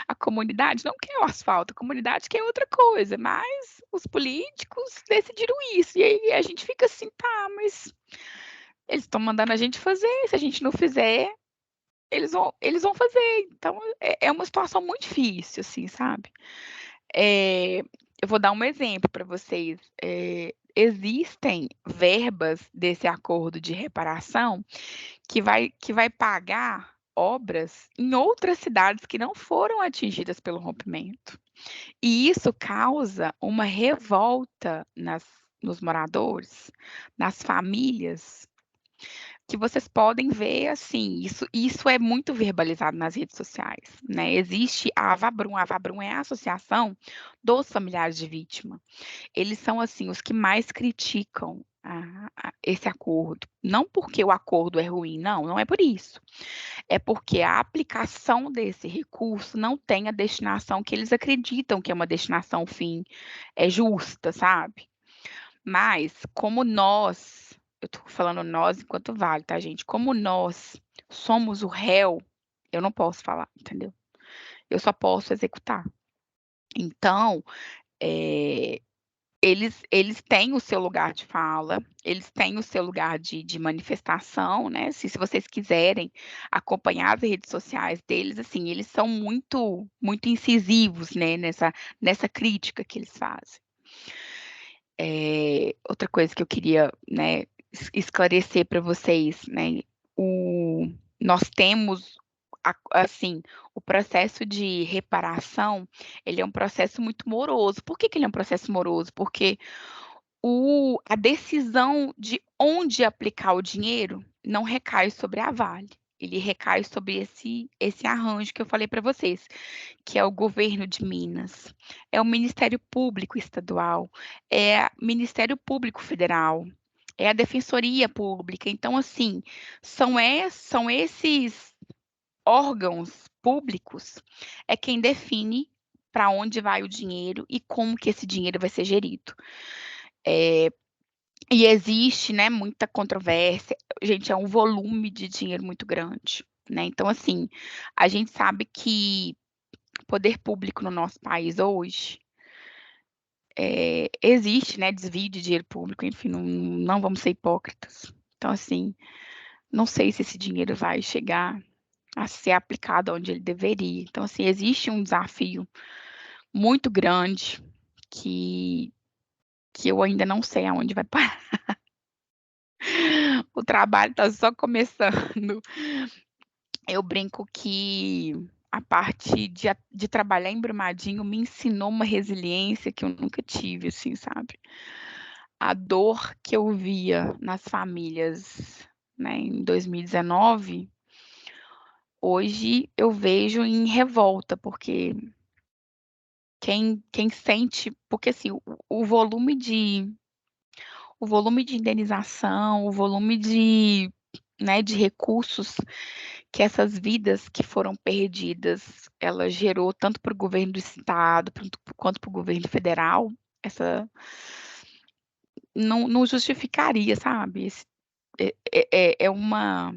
Speaker 1: A comunidade não quer o asfalto, a comunidade quer outra coisa, mas os políticos decidiram isso. E aí a gente fica assim, tá, mas eles estão mandando a gente fazer, se a gente não fizer, eles vão fazer. Então é uma situação muito difícil, assim, sabe? Eu vou dar um exemplo para vocês. Existem verbas desse acordo de reparação que vai pagar obras em outras cidades que não foram atingidas pelo rompimento. E isso causa uma revolta nos moradores, nas famílias, que vocês podem ver, assim, isso é muito verbalizado nas redes sociais, né? Existe a Avabrum é a associação dos familiares de vítima. Eles são, assim, os que mais criticam esse acordo. Não porque o acordo é ruim, não é por isso. É porque a aplicação desse recurso não tem a destinação que eles acreditam que é uma destinação fim justa, sabe? Mas como eu estou falando nós enquanto vale, tá, gente? Como nós somos o réu, eu não posso falar, entendeu? Eu só posso executar. Então, eles têm o seu lugar de fala, eles têm o seu lugar de manifestação, né, se vocês quiserem acompanhar as redes sociais deles, assim, eles são muito incisivos, né, nessa crítica que eles fazem. Outra coisa que eu queria, né, esclarecer para vocês, né, nós temos, assim, o processo de reparação, ele é um processo muito moroso. Por que que ele é um processo moroso? Porque a decisão de onde aplicar o dinheiro não recai sobre a Vale, ele recai sobre esse arranjo que eu falei para vocês, que é o governo de Minas, é o Ministério Público Estadual, é o Ministério Público Federal, é a Defensoria Pública. Então, assim, são esses órgãos públicos é quem define para onde vai o dinheiro e como que esse dinheiro vai ser gerido. E existe, né, muita controvérsia. Gente, é um volume de dinheiro muito grande, né? Então, assim, a gente sabe que poder público no nosso país hoje, existe, né, desvio de dinheiro público, enfim, não vamos ser hipócritas. Então, assim, não sei se esse dinheiro vai chegar a ser aplicado onde ele deveria. Então, assim, existe um desafio muito grande que eu ainda não sei aonde vai parar. O trabalho está só começando. Eu brinco que a parte de trabalhar em Brumadinho me ensinou uma resiliência que eu nunca tive, assim, sabe. A dor que eu via nas famílias, né, em 2019, hoje eu vejo em revolta, porque quem sente, porque assim, o volume de indenização, o volume de, né, de recursos que essas vidas que foram perdidas, ela gerou tanto para o governo do estado, quanto para o governo federal, essa não justificaria, sabe, é uma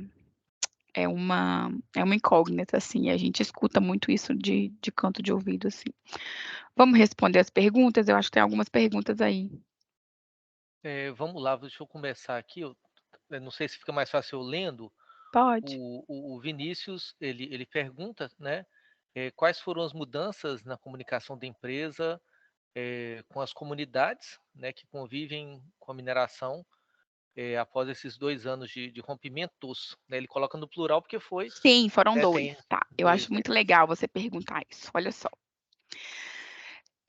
Speaker 1: incógnita, assim, a gente escuta muito isso de canto de ouvido, assim. Vamos responder as perguntas? Eu acho que tem algumas perguntas aí.
Speaker 2: Vamos lá, deixa eu começar aqui. Eu não sei se fica mais fácil eu lendo.
Speaker 1: Pode.
Speaker 2: O Vinícius ele pergunta, né, quais foram as mudanças na comunicação da empresa com as comunidades, né, que convivem com a mineração após esses 2 anos de rompimentos. Né, ele coloca no plural porque foi,
Speaker 1: Sim, foram
Speaker 2: né,
Speaker 1: 2,
Speaker 2: tem
Speaker 1: tá. Eu
Speaker 2: dois,
Speaker 1: acho
Speaker 2: né?
Speaker 1: muito legal você perguntar isso, olha só.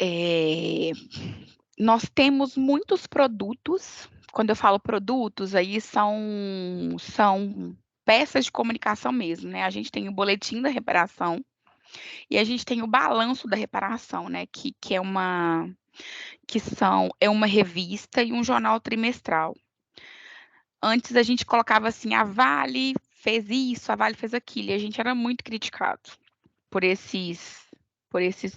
Speaker 1: Eh, Nós temos muitos produtos, quando eu falo produtos, aí são peças de comunicação mesmo, né, a gente tem o boletim da reparação e a gente tem o balanço da reparação, né, é uma revista e um jornal trimestral. Antes a gente colocava assim: "A Vale fez isso, a Vale fez aquilo", e a gente era muito criticado por esses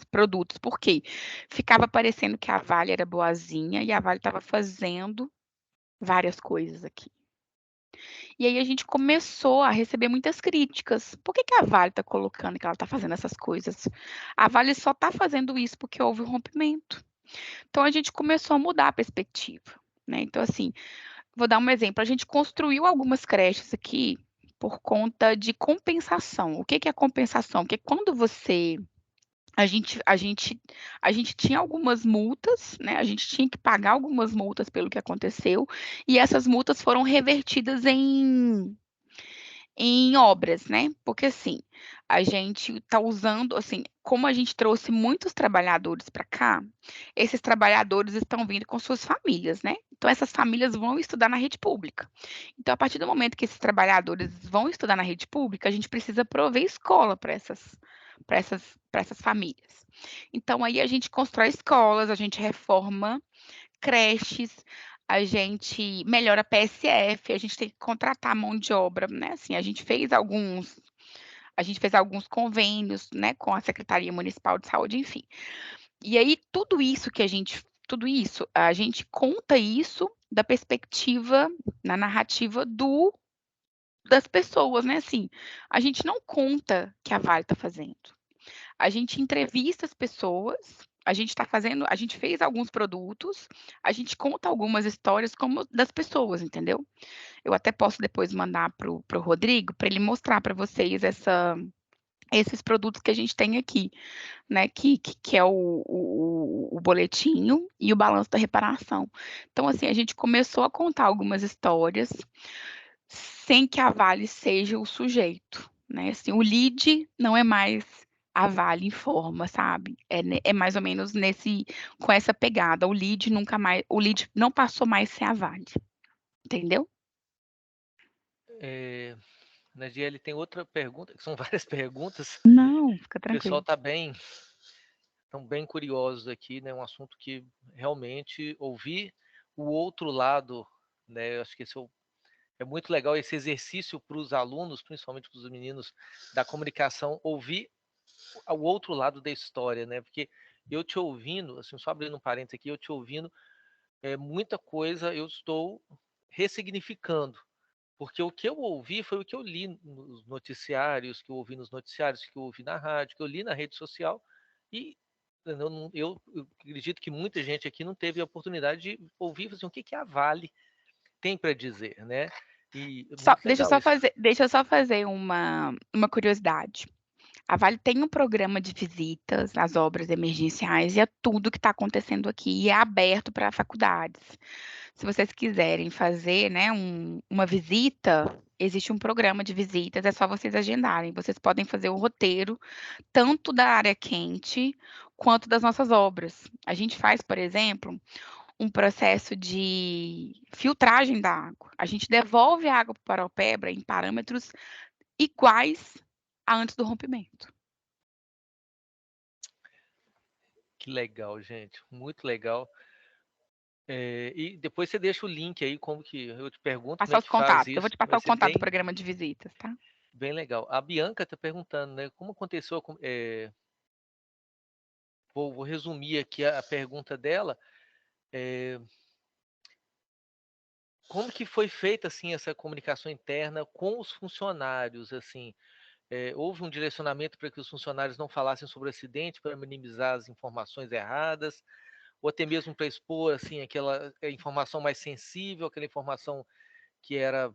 Speaker 1: produtos. Por quê? Ficava parecendo que a Vale era boazinha e a Vale estava fazendo várias coisas aqui. E aí a gente começou a receber muitas críticas. Por que que a Vale está colocando que ela está fazendo essas coisas? A Vale só está fazendo isso porque houve um rompimento. Então a gente começou a mudar a perspectiva, né. Então assim, vou dar um exemplo, a gente construiu algumas creches aqui por conta de compensação. O que que é compensação? Porque quando você a gente a gente a gente tinha algumas multas, né, a gente tinha que pagar algumas multas pelo que aconteceu, e essas multas foram revertidas em obras, né, porque assim, a gente está usando, assim, como a gente trouxe muitos trabalhadores para cá, esses trabalhadores estão vindo com suas famílias, né, então essas famílias vão estudar na rede pública. Então a partir do momento que esses trabalhadores vão estudar na rede pública, a gente precisa prover escola para essas famílias. Então aí a gente constrói escolas, a gente reforma creches, a gente melhora a PSF, a gente tem que contratar mão de obra, né, assim, a gente fez alguns convênios, né, com a Secretaria Municipal de Saúde, enfim. E aí tudo isso, a gente conta isso da perspectiva, na narrativa das pessoas, né, assim, a gente não conta que a Vale está fazendo. A gente entrevista as pessoas a gente fez alguns produtos, a gente conta algumas histórias como das pessoas, entendeu? Eu até posso depois mandar pro Rodrigo, para ele mostrar para vocês esses produtos que a gente tem aqui, né, que é o boletinho e o balanço da reparação. Então, assim, a gente começou a contar algumas histórias sem que a Vale seja o sujeito, né? Assim, o lead não é mais a Vale informa, sabe? É mais ou menos com essa pegada. O lead não passou mais a ser a Vale, entendeu?
Speaker 2: Nadiele, tem outra pergunta, que são várias perguntas.
Speaker 1: Não, fica
Speaker 2: O pessoal
Speaker 1: tranquilo.
Speaker 2: está tão bem curiosos aqui, né? Um assunto que realmente ouvir o outro lado, né? Eu acho que é muito legal esse exercício para os alunos, principalmente para os meninos da comunicação, ouvir o outro lado da história, né? Porque eu te ouvindo, assim, só abrindo um parênteses aqui, eu te ouvindo, muita coisa eu estou ressignificando. Porque o que eu ouvi foi o que eu li nos noticiários, que eu ouvi nos noticiários, que eu ouvi na rádio, que eu li na rede social, e eu acredito que muita gente aqui não teve a oportunidade de ouvir assim, o que a Vale tem para dizer, né? E muito legal isso.
Speaker 1: Deixa eu só fazer uma curiosidade. A Vale tem um programa de visitas às obras emergenciais e a tudo que está acontecendo aqui, e é aberto para faculdades. Se vocês quiserem fazer, né, uma visita, existe um programa de visitas, é só vocês agendarem. Vocês podem fazer o roteiro, tanto da área quente quanto das nossas obras. A gente faz, por exemplo, um processo de filtragem da água. A gente devolve a água para o Paraupebra em parâmetros iguais a antes do rompimento.
Speaker 2: Que legal, gente. Muito legal. E depois você deixa o link aí, como que eu te pergunto como
Speaker 1: Passar
Speaker 2: é
Speaker 1: os
Speaker 2: que faz
Speaker 1: contatos. Eu vou
Speaker 2: isso.
Speaker 1: te
Speaker 2: Vai
Speaker 1: passar o
Speaker 2: ser
Speaker 1: contato do
Speaker 2: bem,
Speaker 1: programa de visitas, tá?
Speaker 2: bem legal. A Bianca está perguntando, né? Como aconteceu? Vou resumir aqui a pergunta dela. É, como que foi feita assim essa comunicação interna com os funcionários? Assim, houve um direcionamento para que os funcionários não falassem sobre o acidente para minimizar as informações erradas, ou até mesmo para expor assim aquela informação mais sensível, aquela informação que era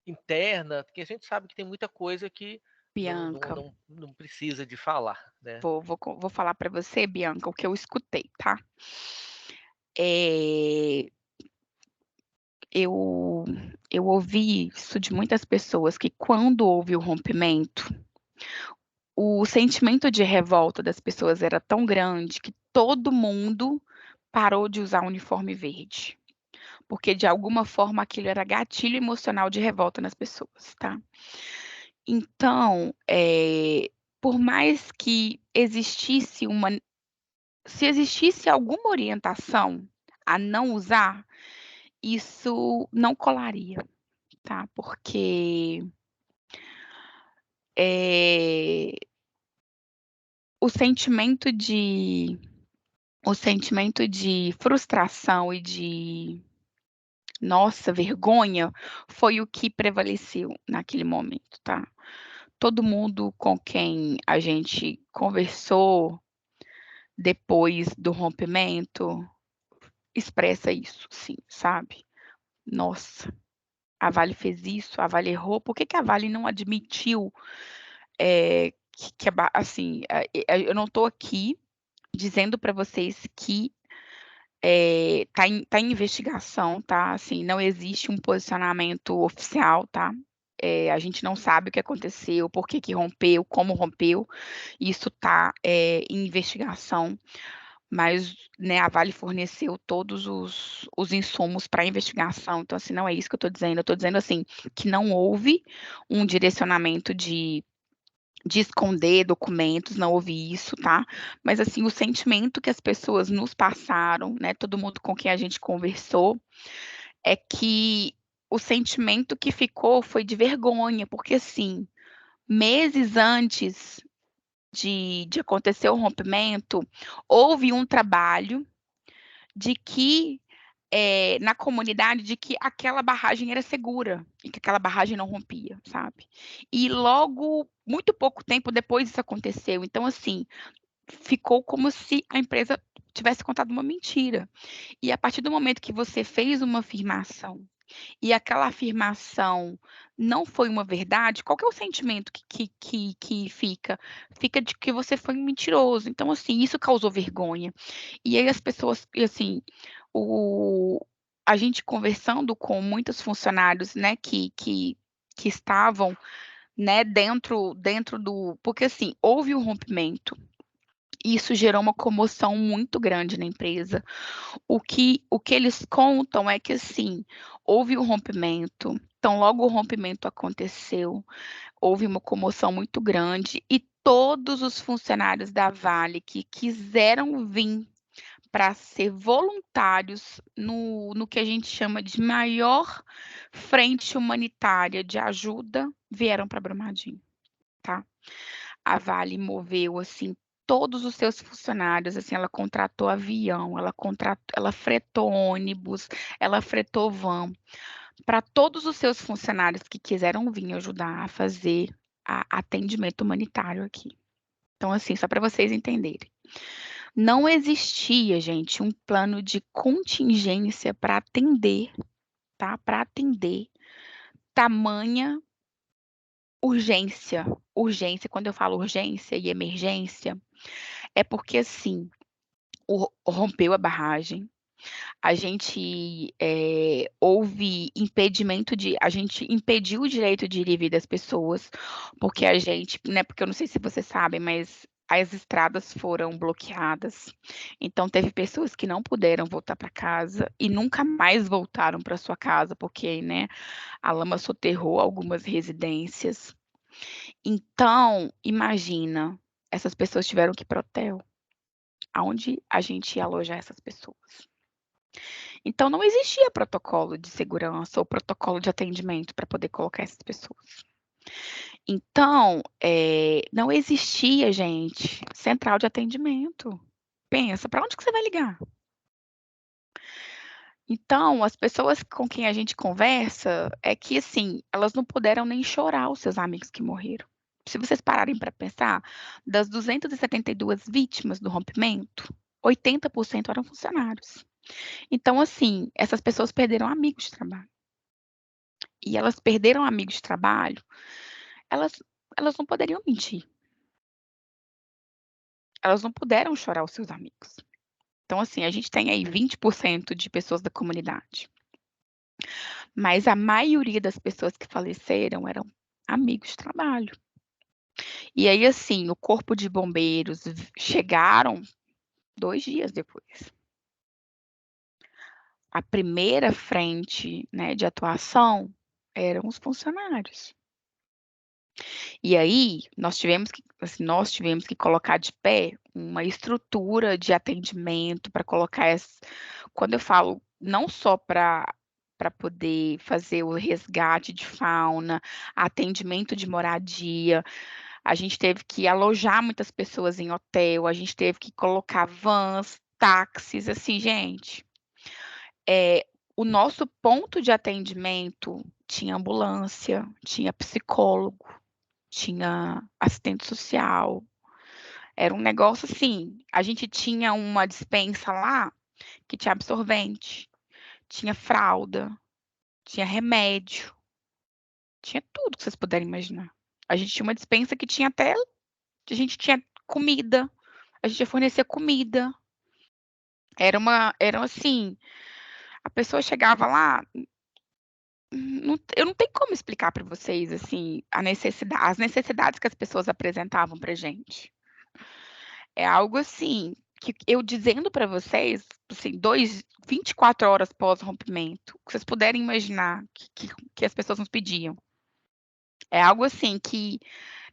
Speaker 2: interna, porque a gente sabe que tem muita coisa que
Speaker 1: Bianca,
Speaker 2: não precisa de falar, né?
Speaker 1: vou falar para você, Bianca, o que eu escutei, tá? É, eu, eu ouvi isso de muitas pessoas que quando houve o rompimento, o sentimento de revolta das pessoas era tão grande que todo mundo parou de usar uniforme verde, porque de alguma forma aquilo era gatilho emocional de revolta nas pessoas, tá? Então, por mais que se existisse alguma orientação a não usar, isso não colaria, tá? Porque eh, o sentimento de o sentimento de frustração e de, nossa, vergonha, foi o que prevaleceu naquele momento, tá? Todo mundo com quem a gente conversou depois do rompimento expressa isso, sim, sabe? Nossa, a Vale fez isso, a Vale errou, por que que a Vale não admitiu, assim, eu não estou aqui dizendo para vocês que tá em investigação, tá? Assim, não existe um posicionamento oficial, tá? A gente não sabe o que aconteceu, por que que rompeu, como rompeu, isso tá em investigação, mas, né, a Vale forneceu todos os insumos para a investigação, então, assim, não é isso que eu estou dizendo, assim, que não houve um direcionamento de esconder documentos, não houve isso, tá? Mas, assim, o sentimento que as pessoas nos passaram, né, todo mundo com quem a gente conversou, é que o sentimento que ficou foi de vergonha, porque, assim, meses antes de acontecer o rompimento, houve um trabalho de que na comunidade de que aquela barragem era segura e que aquela barragem não rompia, sabe? E logo, muito pouco tempo depois isso aconteceu. Então, assim, ficou como se a empresa tivesse contado uma mentira. E a partir do momento que você fez uma afirmação e aquela afirmação não foi uma verdade, qual que é o sentimento que fica? Fica de que você foi um mentiroso. Então, assim, isso causou vergonha. E aí as pessoas, e assim, o, a gente conversando com muitos funcionários, né, que estavam, né, dentro do, porque assim, houve um rompimento. E isso gerou uma comoção muito grande na empresa. O que eles contam é que, assim, houve um rompimento, então logo o rompimento aconteceu, houve uma comoção muito grande e todos os funcionários da Vale que quiseram vir para ser voluntários no que a gente chama de maior frente humanitária de ajuda, vieram para Brumadinho, tá? A Vale moveu, assim, todos os seus funcionários, assim, ela contratou avião, ela fretou ônibus, ela fretou van, para todos os seus funcionários que quiseram vir ajudar a fazer atendimento humanitário aqui. Então, assim, só para vocês entenderem. Não existia, gente, um plano de contingência para atender, tá? Para atender tamanha urgência. Urgência, quando eu falo urgência e emergência, é porque, assim, rompeu a barragem, a gente, houve impedimento a gente impediu o direito de ir e vir das pessoas, porque a gente, né, porque eu não sei se vocês sabem, mas as estradas foram bloqueadas, então teve pessoas que não puderam voltar para casa e nunca mais voltaram para sua casa, porque, né, a lama soterrou algumas residências. Então, imagina, essas pessoas tiveram que ir para hotel. Aonde a gente ia alojar essas pessoas? Então não existia protocolo de segurança ou protocolo de atendimento para poder colocar essas pessoas. Então, não existia, gente, central de atendimento. Pensa, para onde que você vai ligar? Então, as pessoas com quem a gente conversa é que, assim, elas não puderam nem chorar os seus amigos que morreram. Se vocês pararem para pensar, das 272 vítimas do rompimento, 80% eram funcionários. Então, assim, essas pessoas perderam amigos de trabalho. E elas perderam amigos de trabalho, elas elas não poderiam mentir. Elas não puderam chorar os seus amigos. Então, assim, a gente tem aí 20% de pessoas da comunidade, mas a maioria das pessoas que faleceram eram amigos de trabalho. E aí, assim, o corpo de bombeiros chegaram 2 dias depois. A primeira frente, né, de atuação eram os funcionários. E aí, nós tivemos que colocar de pé uma estrutura de atendimento para colocar quando eu falo não só para poder fazer o resgate de fauna, atendimento de moradia, a gente teve que alojar muitas pessoas em hotel, a gente teve que colocar vans, táxis, assim, gente, o nosso ponto de atendimento tinha ambulância, tinha psicólogo, tinha assistente social, era um negócio assim, a gente tinha uma despensa lá que tinha absorvente, tinha fralda, tinha remédio, tinha tudo que vocês puderem imaginar. A gente tinha uma despensa que tinha até a gente tinha comida, a gente ia fornecer comida. Era assim, a pessoa chegava lá, eu não tenho como explicar para vocês, assim, as necessidades que as pessoas apresentavam pra gente. É algo assim, que eu dizendo para vocês, assim, 24 horas pós-rompimento, que vocês puderem imaginar que as pessoas nos pediam. É algo assim que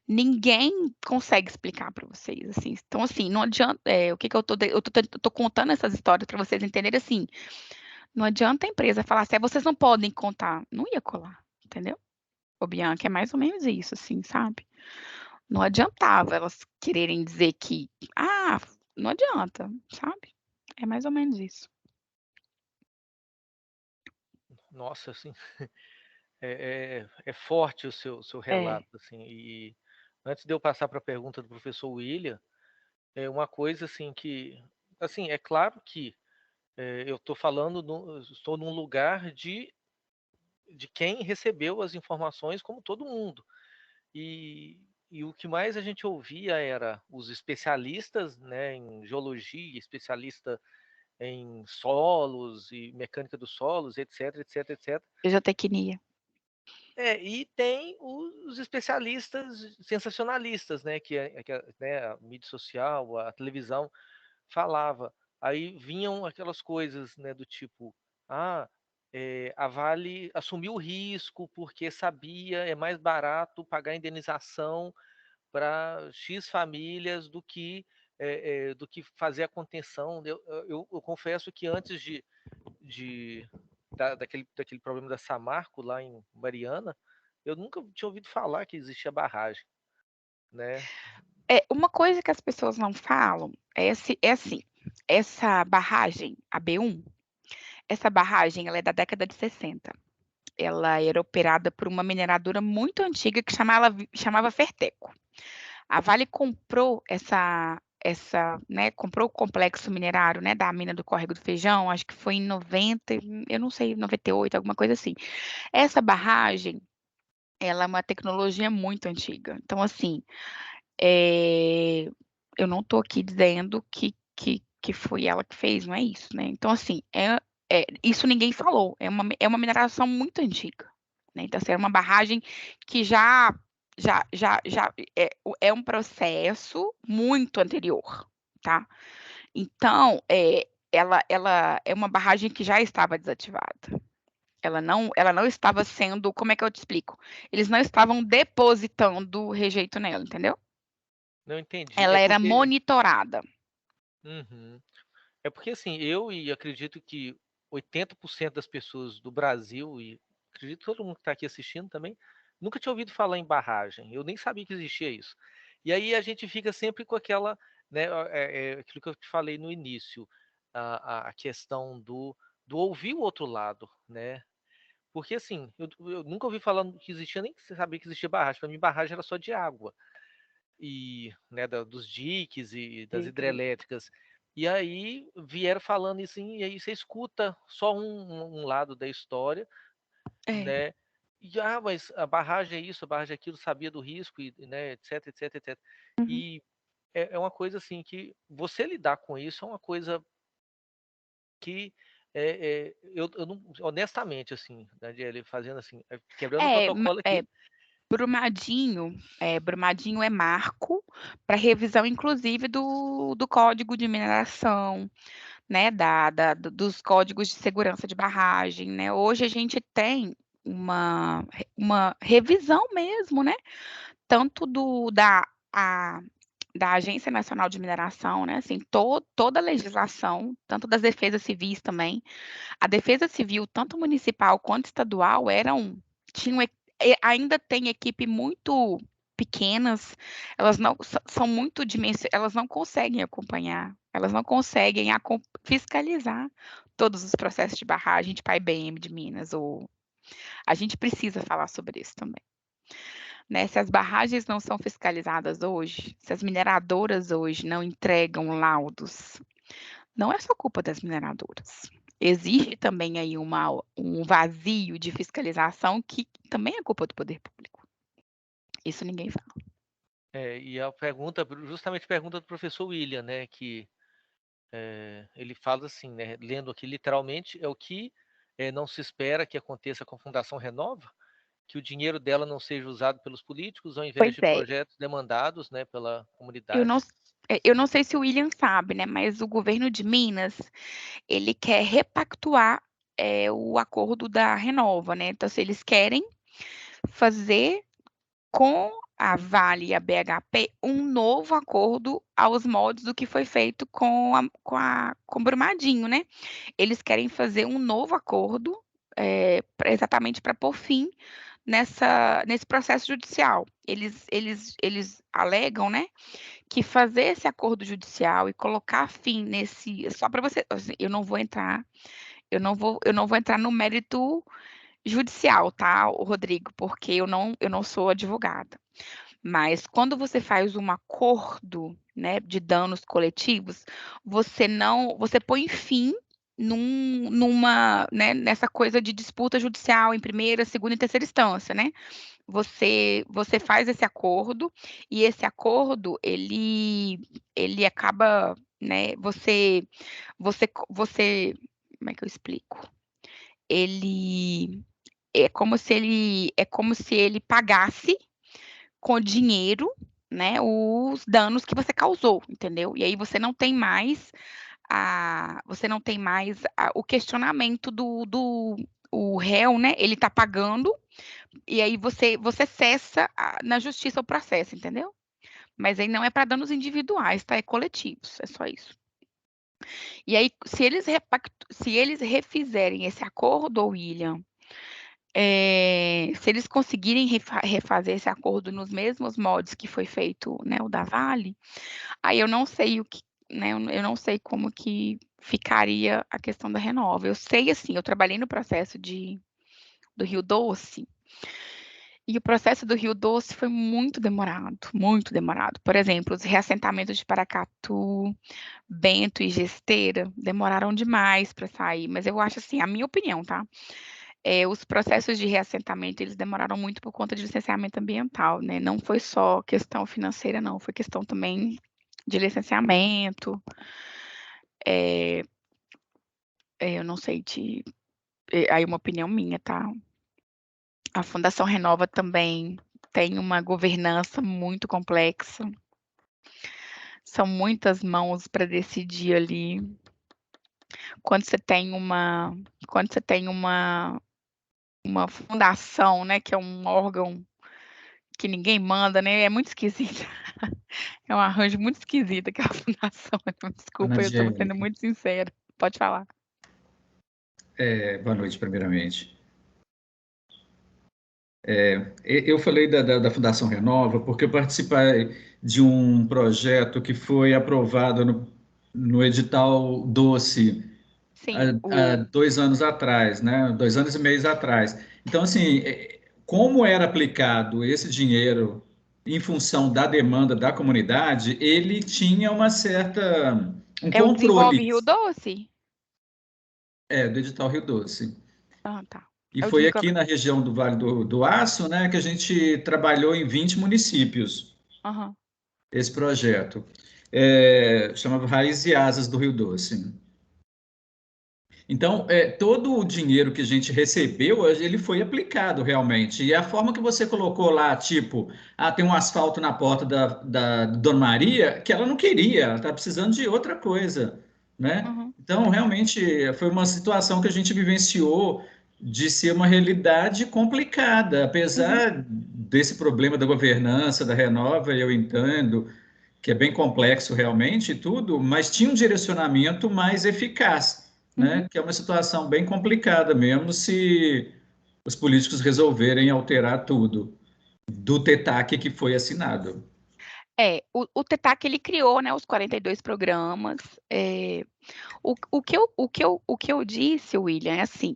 Speaker 1: ninguém consegue explicar para vocês, assim. Então, assim, não adianta, o que que eu tô contando essas histórias para vocês entenderem, assim, não adianta a empresa falar assim: vocês não podem contar", não ia colar, entendeu? Ô Bianca, é mais ou menos isso, assim, sabe? Não adiantava elas quererem dizer que: "Ah, não adianta", sabe? É mais ou menos isso.
Speaker 2: Nossa, assim, é forte o seu
Speaker 1: É.
Speaker 2: relato, assim. E antes de eu passar para a pergunta do professor William, é uma coisa assim que, assim, é claro que eu estou falando, estou num lugar de quem recebeu as informações, como todo mundo. E o que mais a gente ouvia era os especialistas, né, em geologia, especialista em solos e mecânica dos solos, etc, etc, etc.
Speaker 1: Geotecnia.
Speaker 2: E tem os especialistas sensacionalistas, né, né, a mídia social, a televisão falava. Aí vinham aquelas coisas, né, do tipo, ah, a Vale assumiu o risco porque sabia, é mais barato pagar indenização para X famílias do que fazer a contenção. Eu confesso que antes de daquele problema da Samarco lá em Mariana, eu nunca tinha ouvido falar que existia barragem, né?
Speaker 1: Uma coisa que as pessoas não falam é assim, essa barragem, a B1, essa barragem ela é da década de 60. Ela era operada por uma mineradora muito antiga que chamava Ferteco. A Vale comprou né, comprou o complexo minerário, né, da mina do Córrego do Feijão, acho que foi em 90, eu não sei, 98, alguma coisa assim. Essa barragem, ela é uma tecnologia muito antiga. Então, assim, eh, eu não estou aqui dizendo que foi ela que fez, não é isso, né? Então, assim, isso ninguém falou. É uma mineração muito antiga, né? Então, assim, é uma barragem que já é um processo muito anterior, tá? Então, ela é uma barragem que já estava desativada. Ela não estava sendo, como é que eu te explico? Eles não estavam depositando rejeito nela, entendeu?
Speaker 2: Não entendi.
Speaker 1: Ela era monitorada.
Speaker 2: Uhum. É porque assim, eu e acredito que 80% das pessoas do Brasil, e acredito que todo mundo que está aqui assistindo também, nunca tinha ouvido falar em barragem. Eu nem sabia que existia isso. E aí a gente fica sempre com aquela, né, aquilo que eu te falei no início, a questão do ouvir o outro lado, né? Porque assim, eu nunca ouvi falar que existia, nem sabia que existia barragem. Para mim, barragem era só de água e, né, dos diques e das
Speaker 1: Diga.
Speaker 2: hidrelétricas. E aí vieram falando isso, e aí você escuta só um lado da história,
Speaker 1: É.
Speaker 2: né? Mas a barragem é isso, a barragem é aquilo, sabia do risco, e, né, etc, etc, etc.
Speaker 1: Uhum.
Speaker 2: E é uma coisa assim que você lidar com isso é uma coisa que eu não, honestamente, assim, Daniele, fazendo assim, quebrando o
Speaker 1: É,
Speaker 2: protocolo aqui.
Speaker 1: Brumadinho é marco para revisão, inclusive, do Código de Mineração, né, dos códigos de segurança de barragem, né? Hoje a gente tem uma revisão mesmo, né? Tanto da Agência Nacional de Mineração, né? Assim, toda a legislação, tanto das defesas civis também. A defesa civil, tanto municipal quanto estadual, tinham, ainda tem equipe muito pequenas, elas não são muito elas não conseguem acompanhar, elas não conseguem fiscalizar todos os processos de barragem de IBM de Minas, ou a gente precisa falar sobre isso também, né? Se as barragens não são fiscalizadas hoje, se as mineradoras hoje não entregam laudos, não é só culpa das mineradoras. Existe também aí um vazio de fiscalização que também é culpa do poder público. Isso ninguém fala.
Speaker 2: E a pergunta, justamente a pergunta do professor William, né, que ele fala assim, né, lendo aqui literalmente, é o que não se espera que aconteça com a Fundação Renova, que o dinheiro dela não seja usado pelos políticos ao invés
Speaker 1: Pois
Speaker 2: de
Speaker 1: é,
Speaker 2: projetos demandados, né, pela
Speaker 1: eu não,
Speaker 2: comunidade.
Speaker 1: eu não sei se o William sabe, né? Mas o governo de Minas, ele quer repactuar o acordo da Renova, né? Então, se eles querem fazer com a Vale e a BHP um novo acordo aos moldes do que foi feito com Brumadinho, né? Eles querem fazer um novo acordo, exatamente para pôr fim nesse processo judicial. Eles alegam, né, que fazer esse acordo judicial e colocar fim nesse, só para você, assim, eu não vou entrar no mérito judicial, tá, Rodrigo, porque eu não sou advogada. Mas quando você faz um acordo, né, de danos coletivos, você põe fim né, nessa coisa de disputa judicial em primeira, segunda e terceira instância, né? Você faz esse acordo e esse acordo ele acaba, né? Você, como é que eu explico? Ele é como se ele pagasse com dinheiro, né, os danos que você causou, entendeu? E aí você não tem mais o questionamento do o réu, né? Ele tá pagando e aí você cessa na justiça o processo, entendeu? Mas aí não é para danos individuais, tá? É coletivos, é só isso. E aí, se eles refizerem esse acordo, William, se eles conseguirem refazer esse acordo nos mesmos moldes que foi feito, né, o da Vale, aí eu não sei né, eu não sei como que ficaria a questão da Renova. Eu sei, assim, eu trabalhei no processo do Rio Doce, e o processo do Rio Doce foi muito demorado, muito demorado. Por exemplo, os reassentamentos de Paracatu, Bento e Gesteira demoraram demais para sair, mas eu acho assim, a minha opinião, tá? Os processos de reassentamento, eles demoraram muito por conta de licenciamento ambiental, né? Não foi só questão financeira, não, foi questão também de licenciamento. Eu não sei aí uma opinião minha, tá? A Fundação Renova também tem uma governança muito complexa. São muitas mãos para decidir ali. Quando você tem uma fundação, né, que é um órgão que ninguém manda, né, é muito esquisito. É um arranjo muito esquisito aquela fundação.
Speaker 3: Ana
Speaker 1: Desculpa, eu estou sendo
Speaker 3: Angélica,
Speaker 1: muito sincera. Pode falar.
Speaker 3: boa noite, primeiramente. Eu falei da Fundação Renova porque eu participei de um projeto que foi aprovado no edital Doce
Speaker 1: Sim,
Speaker 3: há 2 anos atrás, né? 2 anos e meio atrás. Então, assim, como era aplicado esse dinheiro em função da demanda da comunidade, ele tinha um
Speaker 1: é o Desenvolve
Speaker 3: controle,
Speaker 1: Rio Doce?
Speaker 3: do edital Rio Doce.
Speaker 1: Ah, tá.
Speaker 3: E
Speaker 1: É o
Speaker 3: foi
Speaker 1: Desenvolve.
Speaker 3: aqui na região do Vale do Aço, né, que a gente trabalhou em 20 municípios,
Speaker 1: Aham.
Speaker 3: esse projeto. Chamava Raiz e Asas do Rio Doce. Então, todo o dinheiro que a gente recebeu, ele foi aplicado realmente. E a forma que você colocou lá, tipo, tem um asfalto na porta da Dona Maria, que ela não queria, ela está precisando de outra coisa, né?
Speaker 1: Uhum.
Speaker 3: Então, realmente, foi uma situação que a gente vivenciou de ser uma realidade complicada,
Speaker 1: Uhum.
Speaker 3: apesar desse problema da governança, da Renova, eu entendo que é bem complexo realmente e tudo, mas tinha um direcionamento mais eficaz,
Speaker 1: Uhum.
Speaker 3: né? Que é uma situação bem complicada mesmo se os políticos resolverem alterar tudo do TETAC que foi assinado.
Speaker 1: O TETAC ele criou, né, os 42 programas. O que eu disse, William, é assim,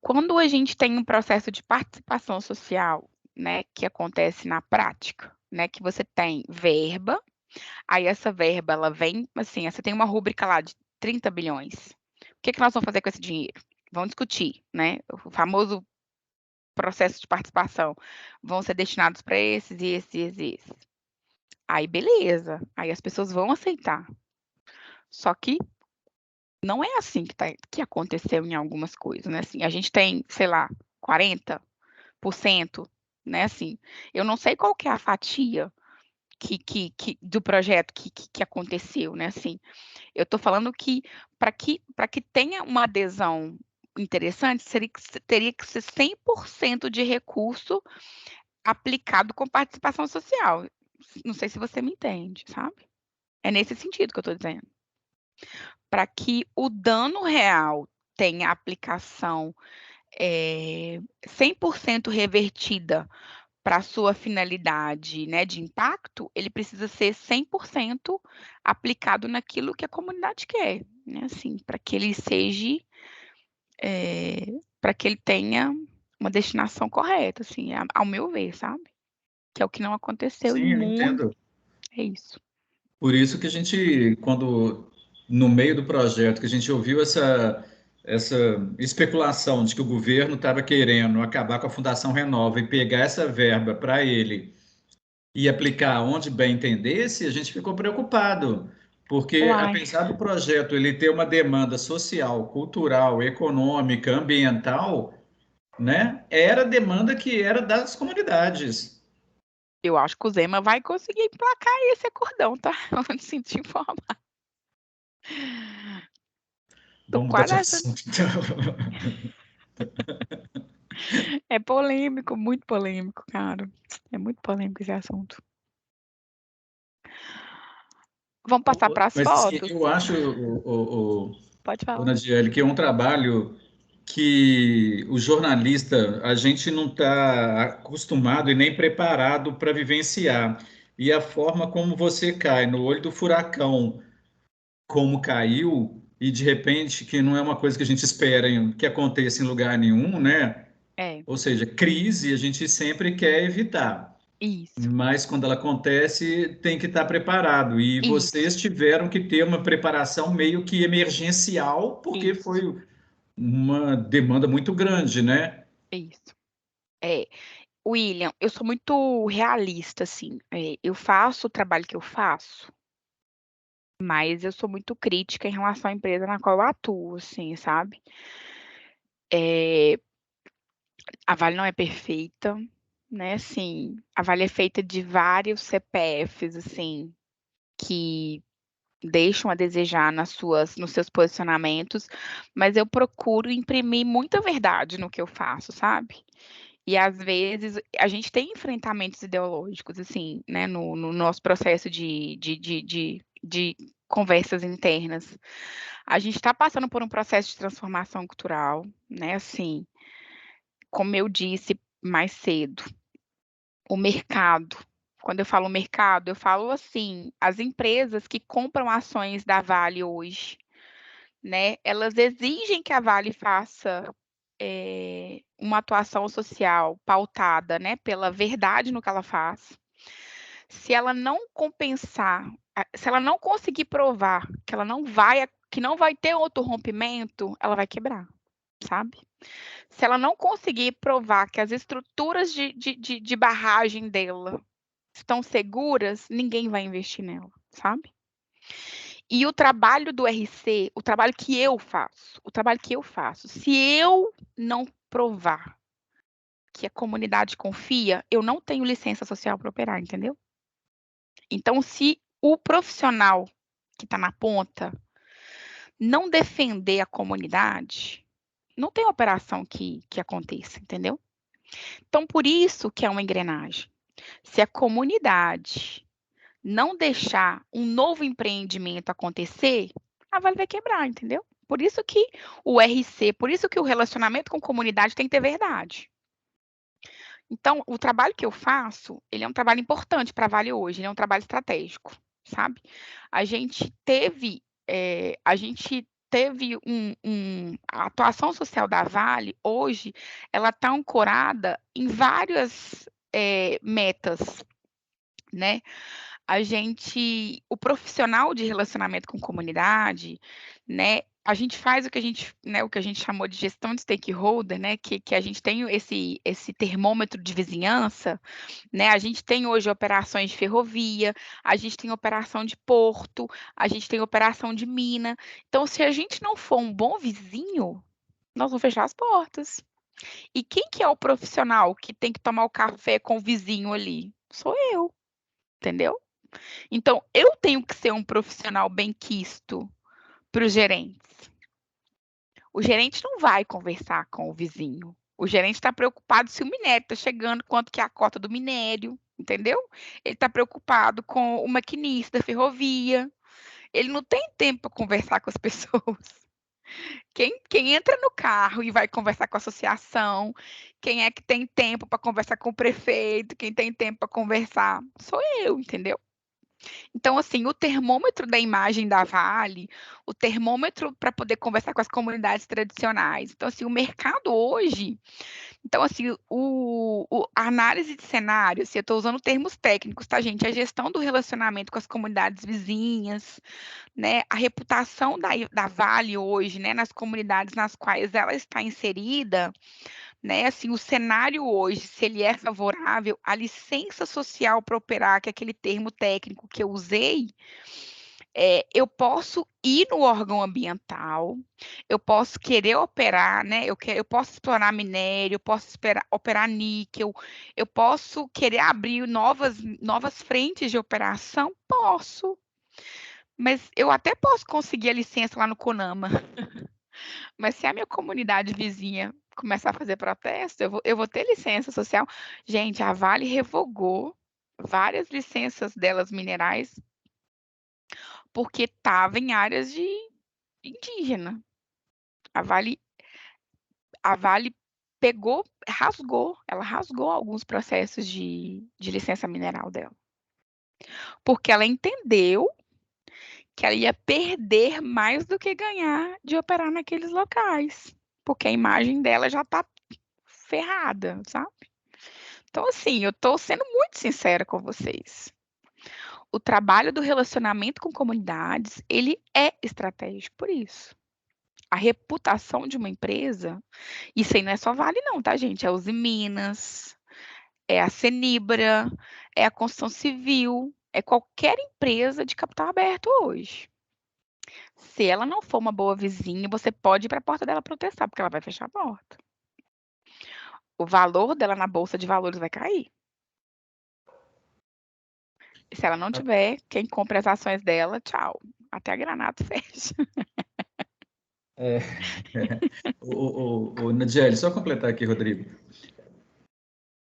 Speaker 1: quando a gente tem um processo de participação social, né, que acontece na prática, né, que você tem verba, aí essa verba ela vem, assim, você tem uma rúbrica lá de 30 bilhões. O que que nós vamos fazer com esse dinheiro? Vamos discutir, né? O famoso processo de participação. Vão ser destinados para esses e esses e esses. Aí beleza, aí as pessoas vão aceitar. Só que não é assim que aconteceu em algumas coisas, né? Assim, a gente tem, sei lá, 40%, né? Assim, eu não sei qual que é a fatia do projeto que aconteceu, né? Assim, eu estou falando que para que tenha uma adesão interessante, teria que ser 100% de recurso aplicado com participação social. Não sei se você me entende, sabe? É nesse sentido que eu estou dizendo. Para que o dano real tenha aplicação 100% revertida para a sua finalidade, né, de impacto, ele precisa ser 100% aplicado naquilo que a comunidade quer, né, assim, para que ele seja, para que ele tenha uma destinação correta, assim, ao meu ver, sabe? que é o que não aconteceu
Speaker 3: Sim,
Speaker 1: em
Speaker 3: eu
Speaker 1: muito.
Speaker 3: entendo.
Speaker 1: É isso.
Speaker 3: Por isso que a gente, quando no meio do projeto, que a gente ouviu essa especulação de que o governo estava querendo acabar com a Fundação Renova e pegar essa verba para ele e aplicar onde bem entendesse, a gente ficou preocupado, porque
Speaker 1: Uai,
Speaker 3: apesar do projeto ele ter uma demanda social, cultural, econômica, ambiental, né, era demanda que era das comunidades.
Speaker 1: eu acho que o Zema vai conseguir emplacar esse acordão, tá? Eu sinto informar. Tô
Speaker 3: Vamos mudar
Speaker 1: quase
Speaker 3: de
Speaker 1: achando.
Speaker 3: assunto, então.
Speaker 1: É polêmico, muito polêmico, cara. É muito polêmico esse assunto. Vamos passar para as
Speaker 3: Mas assim,
Speaker 1: fotos?
Speaker 3: eu acho,
Speaker 1: Pode
Speaker 3: o
Speaker 1: falar.
Speaker 3: Nadiele, que é um trabalho que o jornalista, a gente não está acostumado e nem preparado para vivenciar. E a forma como você cai no olho do furacão, como caiu, e de repente, que não é uma coisa que a gente espera que aconteça em lugar nenhum, né?
Speaker 1: É,
Speaker 3: Ou seja, crise a gente sempre quer evitar.
Speaker 1: isso,
Speaker 3: Mas quando ela acontece, tem que estar preparado. E
Speaker 1: isso,
Speaker 3: vocês tiveram que ter uma preparação meio que emergencial, porque
Speaker 1: isso,
Speaker 3: foi uma demanda muito grande, né?
Speaker 1: isso. É, William, eu sou muito realista, assim. Eu faço o trabalho que eu faço, mas eu sou muito crítica em relação à empresa na qual eu atuo, assim, sabe? É, a Vale não é perfeita, né? Assim, a Vale é feita de vários CPFs, assim, que deixam a desejar nos seus posicionamentos, mas eu procuro imprimir muita verdade no que eu faço, sabe? E às vezes a gente tem enfrentamentos ideológicos, assim, né, no nosso processo de conversas internas. A gente está passando por um processo de transformação cultural, né? Assim, como eu disse mais cedo, o mercado. Quando eu falo mercado, eu falo assim, as empresas que compram ações da Vale hoje, né? Elas exigem que a Vale faça uma atuação social pautada, né, pela verdade no que ela faz. Se ela não compensar, se ela não conseguir provar que não vai ter outro rompimento, ela vai quebrar, sabe? Se ela não conseguir provar que as estruturas de barragem dela estão seguras, ninguém vai investir nela, sabe? E o trabalho do RC, o trabalho que eu faço, se eu não provar que a comunidade confia, eu não tenho licença social para operar, entendeu? Então, se o profissional que está na ponta não defender a comunidade, não tem operação que aconteça, entendeu? Então, por isso que é uma engrenagem. Se a comunidade não deixar um novo empreendimento acontecer, a Vale vai quebrar, entendeu? Por isso que o RC, por isso que o relacionamento com a comunidade tem que ter verdade. Então, o trabalho que eu faço, ele é um trabalho importante para a Vale hoje, ele é um trabalho estratégico, sabe? A gente teve, a atuação social da Vale hoje, ela está ancorada em várias metas, né? O profissional de relacionamento com comunidade, né? A gente faz o que a gente chamou de gestão de stakeholder, né? Que a gente tem esse termômetro de vizinhança, né? A gente tem hoje operações de ferrovia, a gente tem operação de porto, a gente tem operação de mina. Então, se a gente não for um bom vizinho, nós vamos fechar as portas. E quem que é o profissional que tem que tomar o café com o vizinho ali? Sou eu, entendeu? Então, eu tenho que ser um profissional bem-quisto para os gerentes. O gerente não vai conversar com o vizinho. O gerente está preocupado se o minério está chegando, quanto que é a cota do minério, entendeu? Ele está preocupado com o maquinista da ferrovia. Ele não tem tempo para conversar com as pessoas. Quem entra no carro e vai conversar com a associação, quem é que tem tempo para conversar com o prefeito, quem tem tempo para conversar, sou eu, entendeu? Então, assim, o termômetro da imagem da Vale, o termômetro para poder conversar com as comunidades tradicionais. Então, assim, o mercado hoje, então, assim, a análise de cenário, assim, eu estou usando termos técnicos, tá, gente? A gestão do relacionamento com as comunidades vizinhas, né? A reputação da Vale hoje, né? Nas comunidades nas quais ela está inserida, né? Assim, o cenário hoje, se ele é favorável, a licença social para operar, que é aquele termo técnico que eu usei, eu posso ir no órgão ambiental, eu posso querer operar, né? Eu posso explorar minério, eu posso operar níquel, eu posso querer abrir novas frentes de operação, posso. Mas eu até posso conseguir a licença lá no CONAMA. Mas se a minha comunidade vizinha começar a fazer protesto, eu vou ter licença social. Gente, a Vale revogou várias licenças delas minerais porque estava em áreas de indígena. A Vale ela rasgou alguns processos de licença mineral dela. Porque ela entendeu que ela ia perder mais do que ganhar de operar naqueles locais. Porque a imagem dela já está ferrada, sabe? Então, assim, eu estou sendo muito sincera com vocês. O trabalho do relacionamento com comunidades, ele é estratégico por isso. A reputação de uma empresa, isso aí não é só Vale não, tá, gente? É Usiminas, é a Cenibra, é a Construção Civil, é qualquer empresa de capital aberto hoje. Se ela não for uma boa vizinha, você pode ir para a porta dela protestar, porque ela vai fechar a porta. O valor dela na bolsa de valores vai cair. E se ela não tiver, quem compra as ações dela, tchau. Até a Granato fecha.
Speaker 3: É, Nadiele, só completar aqui, Rodrigo.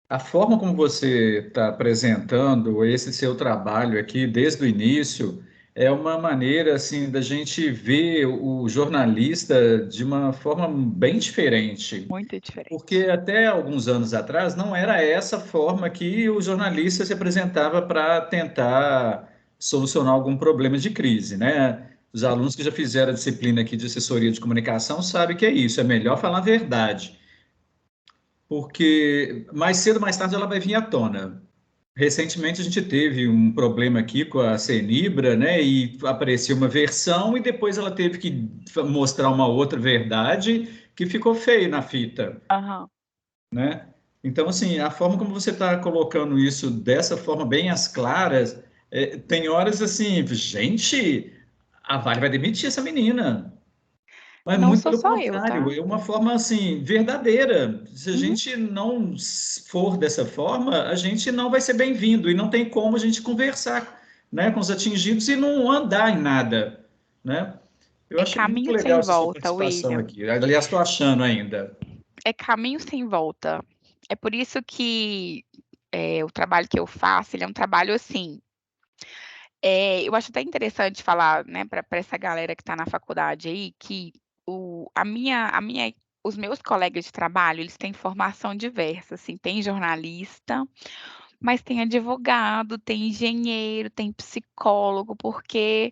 Speaker 3: A forma como você está apresentando esse seu trabalho aqui desde o início é uma maneira assim da gente ver o jornalista de uma forma bem diferente,
Speaker 1: Muito diferente.
Speaker 3: porque até alguns anos atrás não era essa forma que o jornalista se apresentava para tentar solucionar algum problema de crise, né? Os alunos que já fizeram a disciplina aqui de assessoria de comunicação sabem que é isso, é melhor falar a verdade, porque mais cedo ou mais tarde ela vai vir à tona. Recentemente a gente teve um problema aqui com a Cenibra, né? E apareceu uma versão e depois ela teve que mostrar uma outra verdade que ficou feio na fita,
Speaker 1: Aham.
Speaker 3: né? Então, assim, a forma como você está colocando isso dessa forma bem às claras, tem horas assim, gente, a Vale vai demitir essa menina. Mas
Speaker 1: Não
Speaker 3: muito
Speaker 1: sou
Speaker 3: pelo
Speaker 1: só eu,
Speaker 3: contrário,
Speaker 1: tá?
Speaker 3: é uma forma assim verdadeira. Se a
Speaker 1: Uhum.
Speaker 3: gente não for dessa forma, a gente não vai ser bem-vindo e não tem como a gente conversar, né, com os atingidos e não andar em nada, né? Eu
Speaker 1: É
Speaker 3: achei muito
Speaker 1: caminho
Speaker 3: legal
Speaker 1: sem
Speaker 3: essa sua
Speaker 1: volta,
Speaker 3: participação
Speaker 1: William.
Speaker 3: aqui. Aliás, estou achando ainda.
Speaker 1: É caminho sem volta. É por isso que o trabalho que eu faço, ele é um trabalho assim. Eu acho até interessante falar, né, para essa galera que está na faculdade aí, que os meus colegas de trabalho, eles têm formação diversa, assim, tem jornalista, mas tem advogado, tem engenheiro, tem psicólogo, porque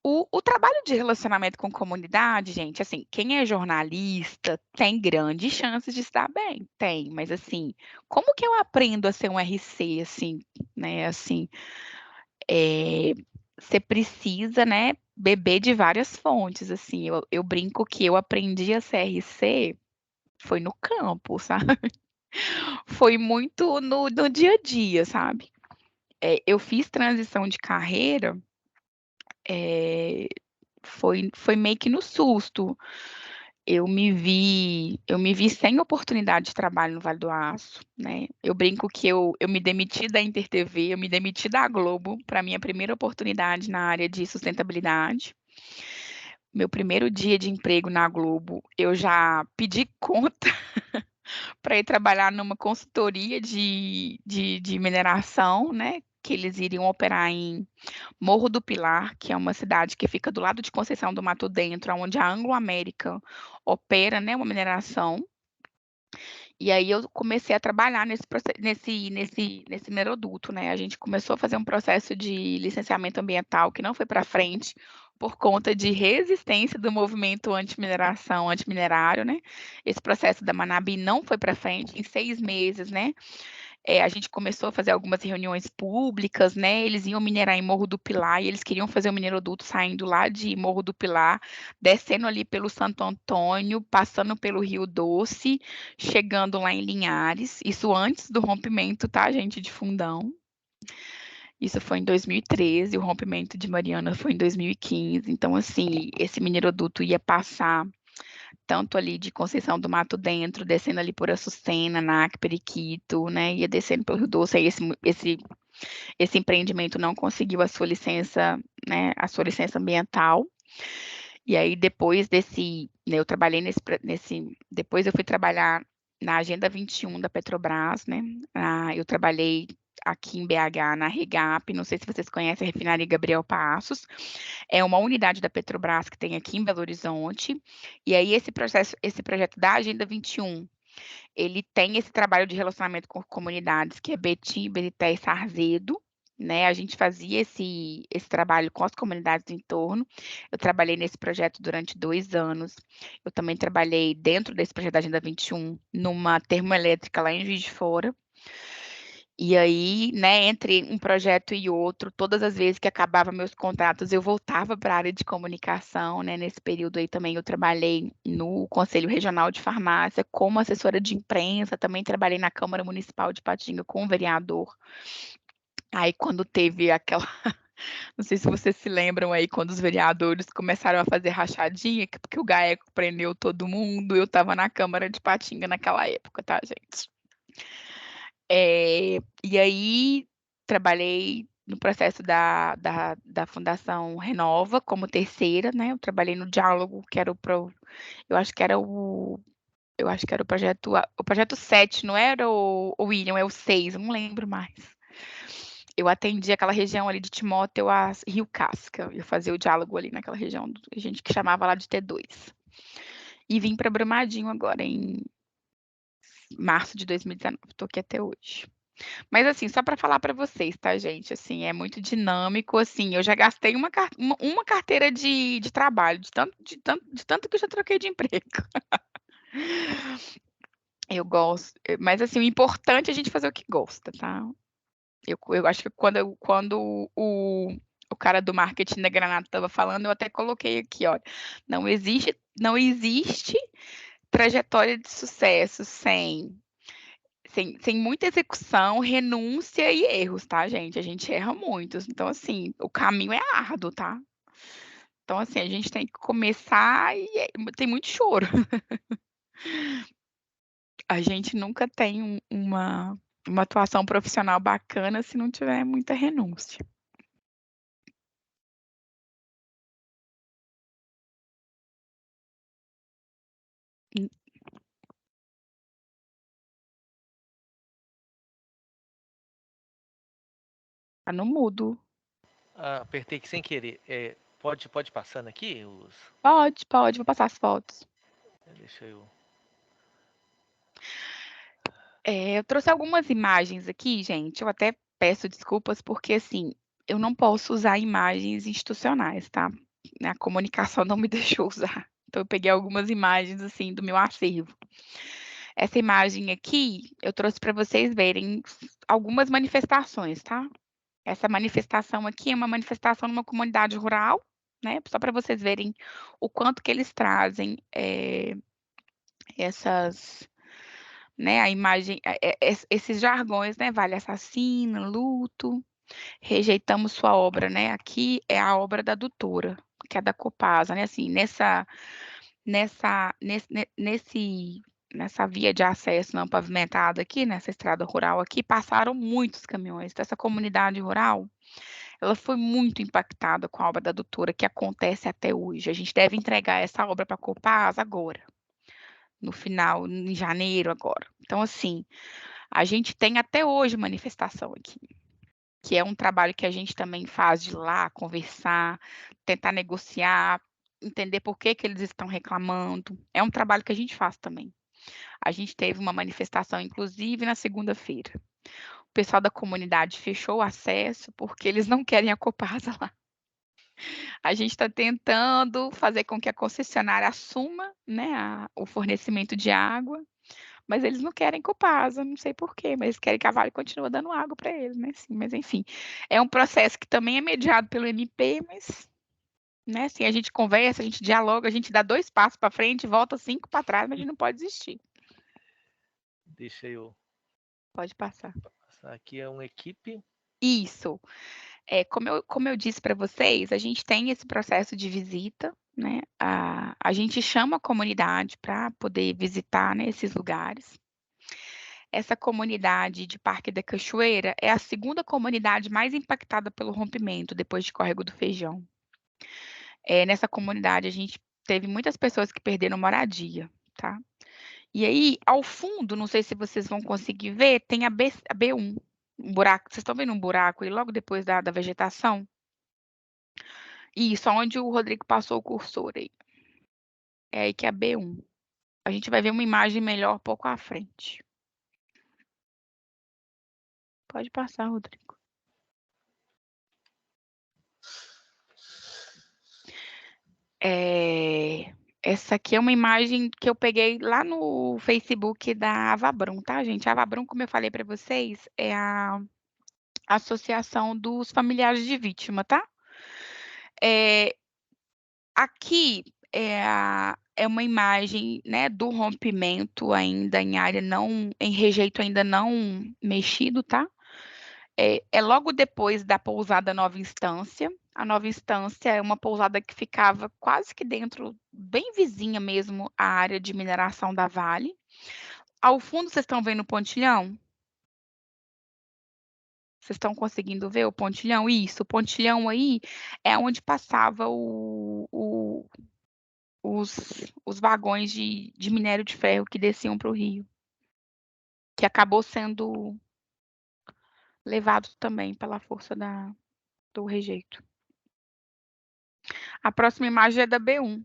Speaker 1: o trabalho de relacionamento com comunidade, gente, assim, quem é jornalista tem grandes chances de se dar bem, tem, mas assim, como que eu aprendo a ser um RC, assim, né, assim, você precisa, né, beber de várias fontes, assim, eu brinco que eu aprendi a ser RC foi no campo, sabe? Foi muito no dia a dia, sabe? Eu fiz transição de carreira, eh, foi meio que no susto. Eu me vi sem oportunidade de trabalho no Vale do Aço, né? Eu brinco que eu me demiti da InterTV, eu me demiti da Globo para minha primeira oportunidade na área de sustentabilidade. Meu primeiro dia de emprego na Globo, eu já pedi conta para ir trabalhar numa consultoria de mineração, né? Que eles iriam operar em Morro do Pilar, que é uma cidade que fica do lado de Conceição do Mato Dentro, onde a Anglo American opera, né, uma mineração. E aí eu comecei a trabalhar nesse mineroduto, né? A gente começou a fazer um processo de licenciamento ambiental que não foi para frente por conta de resistência do movimento anti-mineração, anti-minerário, né? Esse processo da Manabi não foi para frente em 6 meses, né? A gente começou a fazer algumas reuniões públicas, né? Eles iam minerar em Morro do Pilar e eles queriam fazer o mineroduto saindo lá de Morro do Pilar, descendo ali pelo Santo Antônio, passando pelo Rio Doce, chegando lá em Linhares. Isso antes do rompimento, tá, gente, de Fundão. Isso foi em 2013, o rompimento de Mariana foi em 2015. Então, assim, esse mineroduto ia passar tanto ali de Conceição do Mato Dentro, descendo ali por Açucena, NAC, Periquito, né? Ia descendo pelo Rio Doce, aí esse empreendimento não conseguiu a sua licença, né? A sua licença ambiental. E aí, depois desse, né, eu trabalhei depois eu fui trabalhar na Agenda 21 da Petrobras, né? Eu trabalhei aqui em BH, na REGAP, não sei se vocês conhecem a refinaria Gabriel Passos, é uma unidade da Petrobras que tem aqui em Belo Horizonte, e aí esse projeto da Agenda 21, ele tem esse trabalho de relacionamento com comunidades, que é Betim, Berité e Sarzedo, né? A gente fazia esse trabalho com as comunidades do entorno. Eu trabalhei nesse projeto durante 2 anos. Eu também trabalhei dentro desse projeto da Agenda 21, numa termoelétrica lá em Juiz de Fora. E aí, né, entre um projeto e outro, todas as vezes que acabava meus contratos, eu voltava para a área de comunicação, né? Nesse período aí também eu trabalhei no Conselho Regional de Farmácia como assessora de imprensa, também trabalhei na Câmara Municipal de Patinga com o vereador. Aí quando teve aquela, não sei se vocês se lembram aí, quando os vereadores começaram a fazer rachadinha, porque o GAECO prendeu todo mundo, eu estava na Câmara de Patinga naquela época, tá, gente? E aí, trabalhei no processo da Fundação Renova como terceira, né? Eu trabalhei no Diálogo, que era eu acho que era o projeto 7, não era o William, é o 6, eu não lembro mais. Eu atendi aquela região ali de Timóteo a Rio Casca, eu fazia o diálogo ali naquela região, a gente que chamava lá de T2. E vim para Brumadinho agora, em março de 2019, estou aqui até hoje. Mas assim, só para falar para vocês, tá, gente? Assim, é muito dinâmico, assim, eu já gastei uma carteira de trabalho, de tanto que eu já troquei de emprego. Eu gosto, mas assim, o importante é a gente fazer o que gosta, tá? Eu acho que quando o cara do marketing da Granada estava falando, eu até coloquei aqui, olha, não existe trajetória de sucesso sem muita execução, renúncia e erros, tá, gente? A gente erra muito. Então, assim, o caminho é árduo, tá? Então, assim, a gente tem que começar e tem muito choro. A gente nunca tem uma atuação profissional bacana se não tiver muita renúncia. Hum. Tá no mudo.
Speaker 2: Apertei aqui sem querer. Pode passando aqui os.
Speaker 1: Pode, vou passar as fotos.
Speaker 2: Deixa eu.
Speaker 1: Eu trouxe algumas imagens aqui, gente. Eu até peço desculpas, porque assim, eu não posso usar imagens institucionais, tá? A comunicação não me deixou usar. Então, eu peguei algumas imagens assim do meu acervo. Essa imagem aqui, eu trouxe para vocês verem algumas manifestações, tá? Essa manifestação aqui é uma manifestação numa comunidade rural, né? Só para vocês verem o quanto que eles trazem essas, né? A imagem, esses jargões, né? Vale assassina, luto, rejeitamos sua obra, né? Aqui é a obra da doutora, que é da Copasa, né? Assim, nessa via de acesso não pavimentada aqui, nessa estrada rural aqui, passaram muitos caminhões. Então, essa comunidade rural, ela foi muito impactada com a obra da doutora, que acontece até hoje. A gente deve entregar essa obra para a Copasa agora, no final, em janeiro agora. Então, assim, a gente tem até hoje manifestação aqui, que é um trabalho que a gente também faz de ir lá conversar, tentar negociar, entender por que eles estão reclamando. É um trabalho que a gente faz também. A gente teve uma manifestação, inclusive, na segunda-feira. O pessoal da comunidade fechou o acesso porque eles não querem a Copasa lá. A gente está tentando fazer com que a concessionária assuma, né, o fornecimento de água, mas eles não querem Copasa, não sei por quê, mas eles querem que a Vale continue dando água para eles, né? Sim, mas enfim, é um processo que também é mediado pelo MP, mas, né, assim, a gente conversa, a gente dialoga, a gente dá 2 passos para frente, volta 5 para trás, mas a gente não pode desistir.
Speaker 2: Deixa eu
Speaker 1: Pode passar.
Speaker 2: passar aqui, é uma equipe.
Speaker 1: Isso. Como eu disse para vocês, a gente tem esse processo de visita, né? A gente chama a comunidade para poder visitar, né, esses lugares. Essa comunidade de Parque da Cachoeira é a segunda comunidade mais impactada pelo rompimento, depois de Córrego do Feijão. Nessa comunidade, a gente teve muitas pessoas que perderam moradia, tá? E aí, ao fundo, não sei se vocês vão conseguir ver, tem a B1, um buraco. Vocês estão vendo um buraco aí logo depois da vegetação? Isso, onde o Rodrigo passou o cursor aí. É aí que é a B1. A gente vai ver uma imagem melhor pouco à frente. Pode passar, Rodrigo. Essa aqui é uma imagem que eu peguei lá no Facebook da Avabrum, tá, gente? A Avabrum, como eu falei para vocês, é a Associação dos Familiares de Vítima, tá? Aqui é uma imagem, né, do rompimento ainda em área não, em rejeito ainda não mexido, tá? É logo depois da pousada Nova Instância. A Nova Instância é uma pousada que ficava quase que dentro, bem vizinha mesmo, à área de mineração da Vale. Ao fundo, vocês estão vendo o pontilhão? Vocês estão conseguindo ver o pontilhão? Isso, o pontilhão aí é onde passava os vagões de minério de ferro que desciam para o rio, que acabou sendo levado também pela força do rejeito. A próxima imagem é da B1.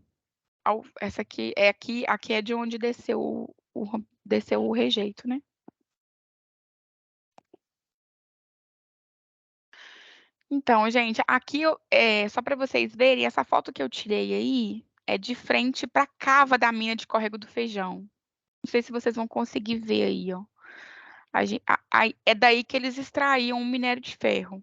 Speaker 1: Essa aqui é de onde desceu o rejeito, né? Então, gente, aqui só para vocês verem, essa foto que eu tirei aí é de frente para a cava da mina de Córrego do Feijão. Não sei se vocês vão conseguir ver aí, ó. É daí que eles extraíam o minério de ferro.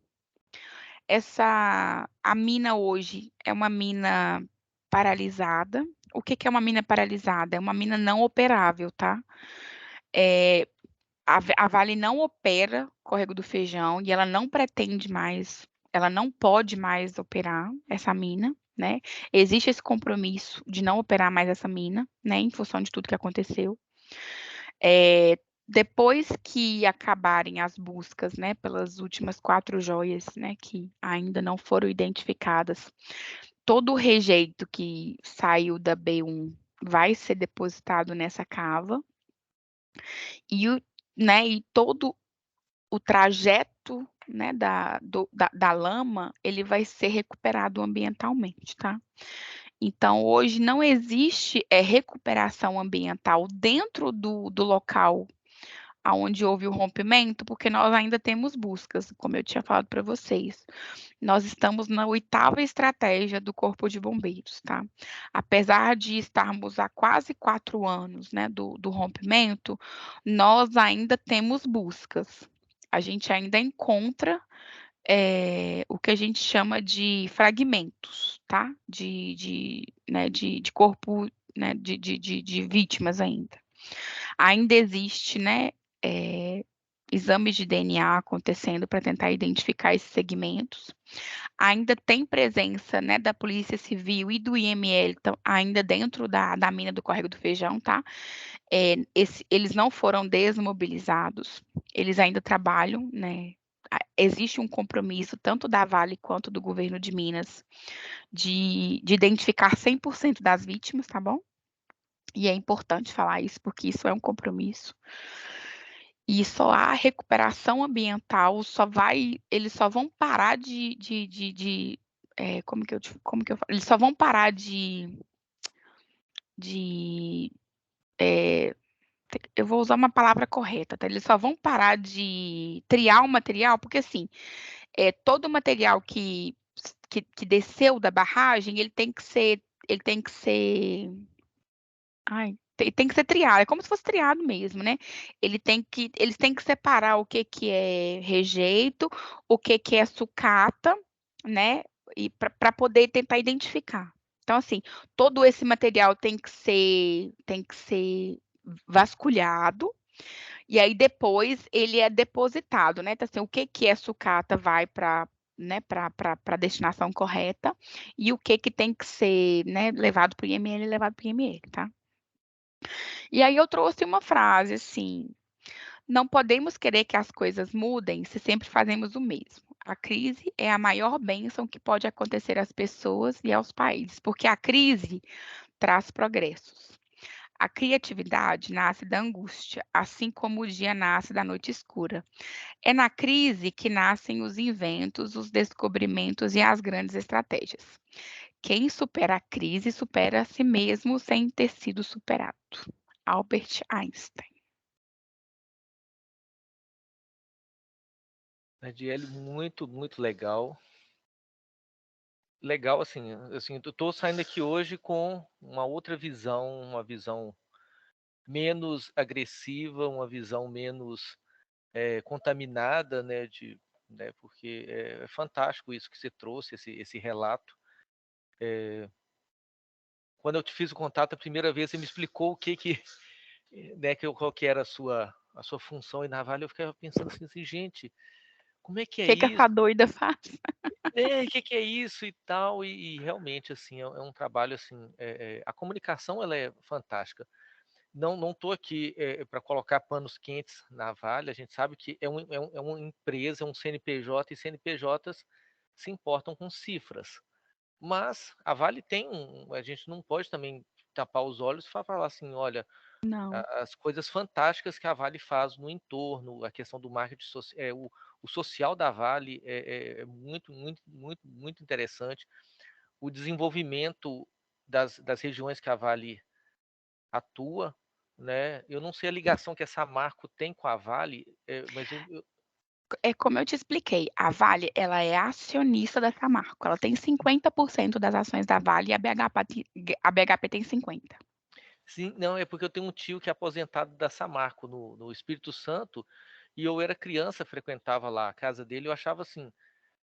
Speaker 1: A mina hoje é uma mina paralisada. O que é uma mina paralisada? É uma mina não operável, tá? A Vale não opera Córrego do Feijão e ela não pretende mais, ela não pode mais operar essa mina, né? Existe esse compromisso de não operar mais essa mina, né? Em função de tudo que aconteceu. Depois que acabarem as buscas, né, pelas últimas 4 joias, né, que ainda não foram identificadas, todo o rejeito que saiu da B1 vai ser depositado nessa cava e todo o trajeto, né, da lama, ele vai ser recuperado ambientalmente, tá? Então, hoje não existe recuperação ambiental dentro do local aonde houve o rompimento, porque nós ainda temos buscas, como eu tinha falado para vocês. Nós estamos na 8ª estratégia do Corpo de Bombeiros, tá? Apesar de estarmos há quase 4 anos, né, do rompimento, nós ainda temos buscas. A gente ainda encontra o que a gente chama de fragmentos, tá? De corpo, né, de vítimas ainda. Ainda existe, né, exames de DNA acontecendo para tentar identificar esses segmentos. Ainda tem presença, né, da Polícia Civil e do IML ainda dentro da mina do Córrego do Feijão, tá? Eles não foram desmobilizados, eles ainda trabalham, né? Existe um compromisso tanto da Vale quanto do governo de Minas de identificar 100% das vítimas, tá bom? E é importante falar isso, porque isso é um compromisso. E só há recuperação ambiental, eles só vão parar como que eu falo? Eles só vão parar de eu vou usar uma palavra correta, tá? Eles só vão parar de triar o material, porque assim, todo o material que desceu da barragem, ele tem que ser, ai, tem que ser triado, é como se fosse triado mesmo, né? Eles têm que separar o que é rejeito, o que é sucata, né? E para poder tentar identificar. Então, assim, todo esse material tem que ser vasculhado, e aí depois ele é depositado, né? Então, assim, o que é sucata vai para, né, para a destinação correta, e o que tem que ser, né, levado para o IML, levado para o IML, tá? E aí eu trouxe uma frase assim: não podemos querer que as coisas mudem se sempre fazemos o mesmo. A crise é a maior bênção que pode acontecer às pessoas e aos países, porque a crise traz progressos. A criatividade nasce da angústia, assim como o dia nasce da noite escura. É na crise que nascem os inventos, os descobrimentos e as grandes estratégias. Quem supera a crise supera a si mesmo sem ter sido superado. Albert Einstein.
Speaker 2: Nadiele, muito, muito legal. Legal, assim, eu tô saindo aqui hoje com uma outra visão, uma visão menos agressiva, uma visão menos contaminada, né, porque é fantástico isso que você trouxe, esse relato. Quando eu te fiz o contato a primeira vez, você me explicou qual que era a sua função aí na Vale, eu ficava pensando assim, gente, como é que é
Speaker 1: O que
Speaker 2: isso?
Speaker 1: essa doida faz?
Speaker 2: Que é isso e tal, e realmente, assim, é um trabalho, assim, a comunicação, ela é fantástica. Não estou aqui para colocar panos quentes na Vale, a gente sabe que é uma empresa, é um CNPJ, e CNPJs se importam com cifras. Mas a Vale a gente não pode também tapar os olhos e falar assim, olha,
Speaker 1: Não,
Speaker 2: as coisas fantásticas que a Vale faz no entorno, a questão do marketing o social da Vale é muito, muito, muito, muito interessante. O desenvolvimento das regiões que a Vale atua, né? Eu não sei a ligação que essa Samarco tem com a Vale, mas
Speaker 1: é como eu te expliquei, a Vale, ela é acionista da Samarco, ela tem 50% das ações da Vale e a BHP tem 50.
Speaker 2: sim, não, é porque eu tenho um tio que é aposentado da Samarco no Espírito Santo, e eu era criança, frequentava lá a casa dele, eu achava assim,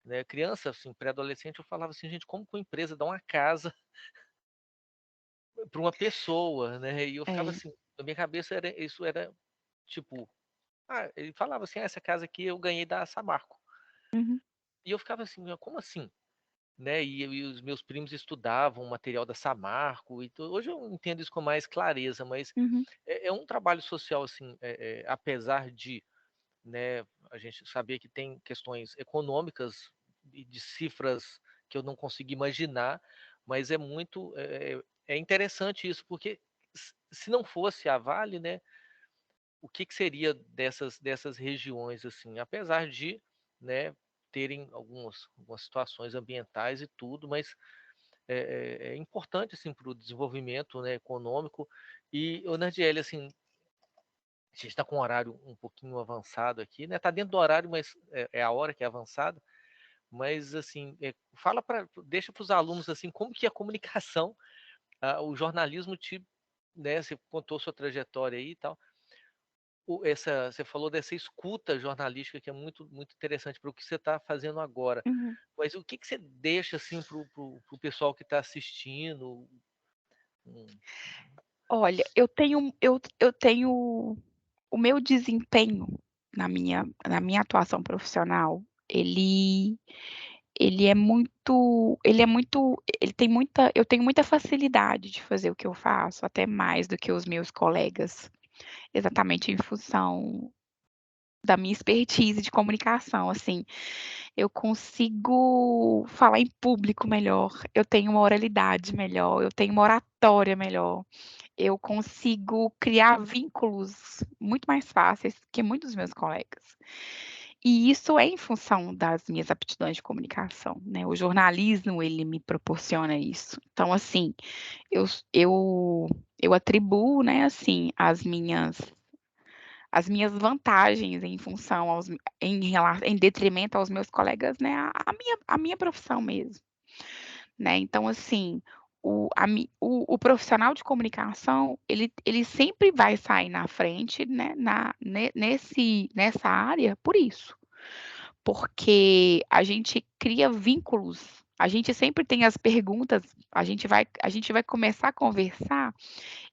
Speaker 2: né, criança, assim, pré-adolescente, eu falava assim, gente, como que uma empresa dá uma casa para uma pessoa, né? E eu ficava
Speaker 1: É,
Speaker 2: assim, na minha cabeça isso era tipo, ele falava assim, essa casa aqui eu ganhei da Samarco.
Speaker 1: uhum,
Speaker 2: E eu ficava assim, como assim? Né? E os meus primos estudavam o material da Samarco, hoje eu entendo isso com mais clareza, mas
Speaker 1: uhum,
Speaker 2: é um trabalho social, assim, apesar de, né, a gente saber que tem questões econômicas e de cifras que eu não consigo imaginar, mas é interessante isso, porque se não fosse a Vale, né, o que seria dessas regiões, assim, apesar de, né, terem algumas situações ambientais e tudo, mas é importante, assim, para o desenvolvimento, né, econômico. E, ô Nardiele, assim, a gente está com um horário um pouquinho avançado aqui, né? Está dentro do horário, mas é a hora que é avançada. Mas, assim, deixa para os alunos, assim, como que a comunicação, o jornalismo né? Você contou sua trajetória aí e tal. Você falou dessa escuta jornalística que é muito, muito interessante para o que você está fazendo agora.
Speaker 1: uhum.
Speaker 2: Mas o que você deixa, assim, para o pessoal que está assistindo? Hum.
Speaker 1: Olha, eu tenho o meu desempenho na minha atuação profissional, ele tem muita eu tenho muita facilidade de fazer o que eu faço, até mais do que os meus colegas, exatamente em função da minha expertise de comunicação, assim, eu consigo falar em público melhor, eu tenho uma oralidade melhor, eu tenho uma oratória melhor, eu consigo criar vínculos muito mais fáceis que muitos dos meus colegas. E isso é em função das minhas aptidões de comunicação, né, o jornalismo ele me proporciona isso. Então assim, eu eu eu atribuo, né, assim, as minhas vantagens em função aos em detrimento aos meus colegas, né, a minha profissão mesmo, né. Então assim, o profissional de comunicação, ele sempre vai sair na frente, né, nessa área por isso. Porque a gente cria vínculos, a gente sempre tem as perguntas, a gente vai começar a conversar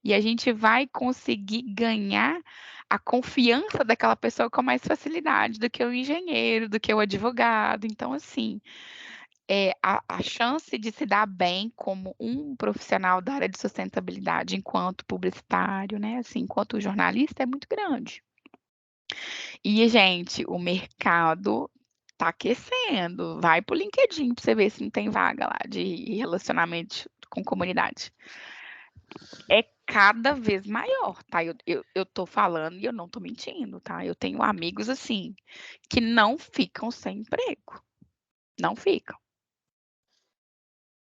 Speaker 1: e a gente vai conseguir ganhar a confiança daquela pessoa com mais facilidade do que o engenheiro, do que o advogado. Então, assim, a chance de se dar bem como um profissional da área de sustentabilidade enquanto publicitário, né, assim, enquanto jornalista é muito grande. E, gente, o mercado tá aquecendo. Vai para o LinkedIn para você ver se não tem vaga lá de relacionamento com comunidade. É cada vez maior, tá? Eu tô falando e eu não tô mentindo, tá? Eu tenho amigos, assim, que não ficam sem emprego, não ficam.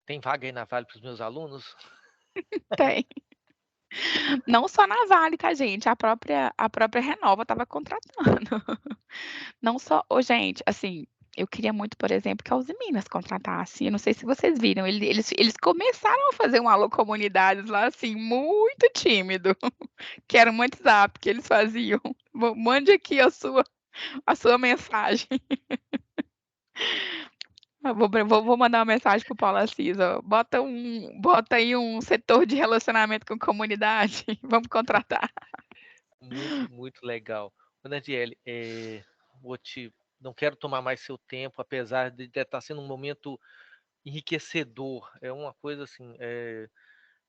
Speaker 2: Tem vaga aí na Vale para os meus alunos?
Speaker 1: Tem. Não só na Vale, tá, gente? A própria Renova estava contratando. Não só gente, assim, eu queria muito, por exemplo, que a Uzi Minas contratasse, eu não sei se vocês viram, eles começaram a fazer um alô comunidades lá, assim, muito tímido, que era um WhatsApp que eles faziam. Mande aqui a sua mensagem. Eu vou mandar uma mensagem para o Paulo Assis, ó, bota aí um setor de relacionamento com comunidade, vamos contratar.
Speaker 2: Muito, muito legal. Ô, Nadiele, vou te não quero tomar mais seu tempo, apesar de estar sendo um momento enriquecedor. É uma coisa assim, é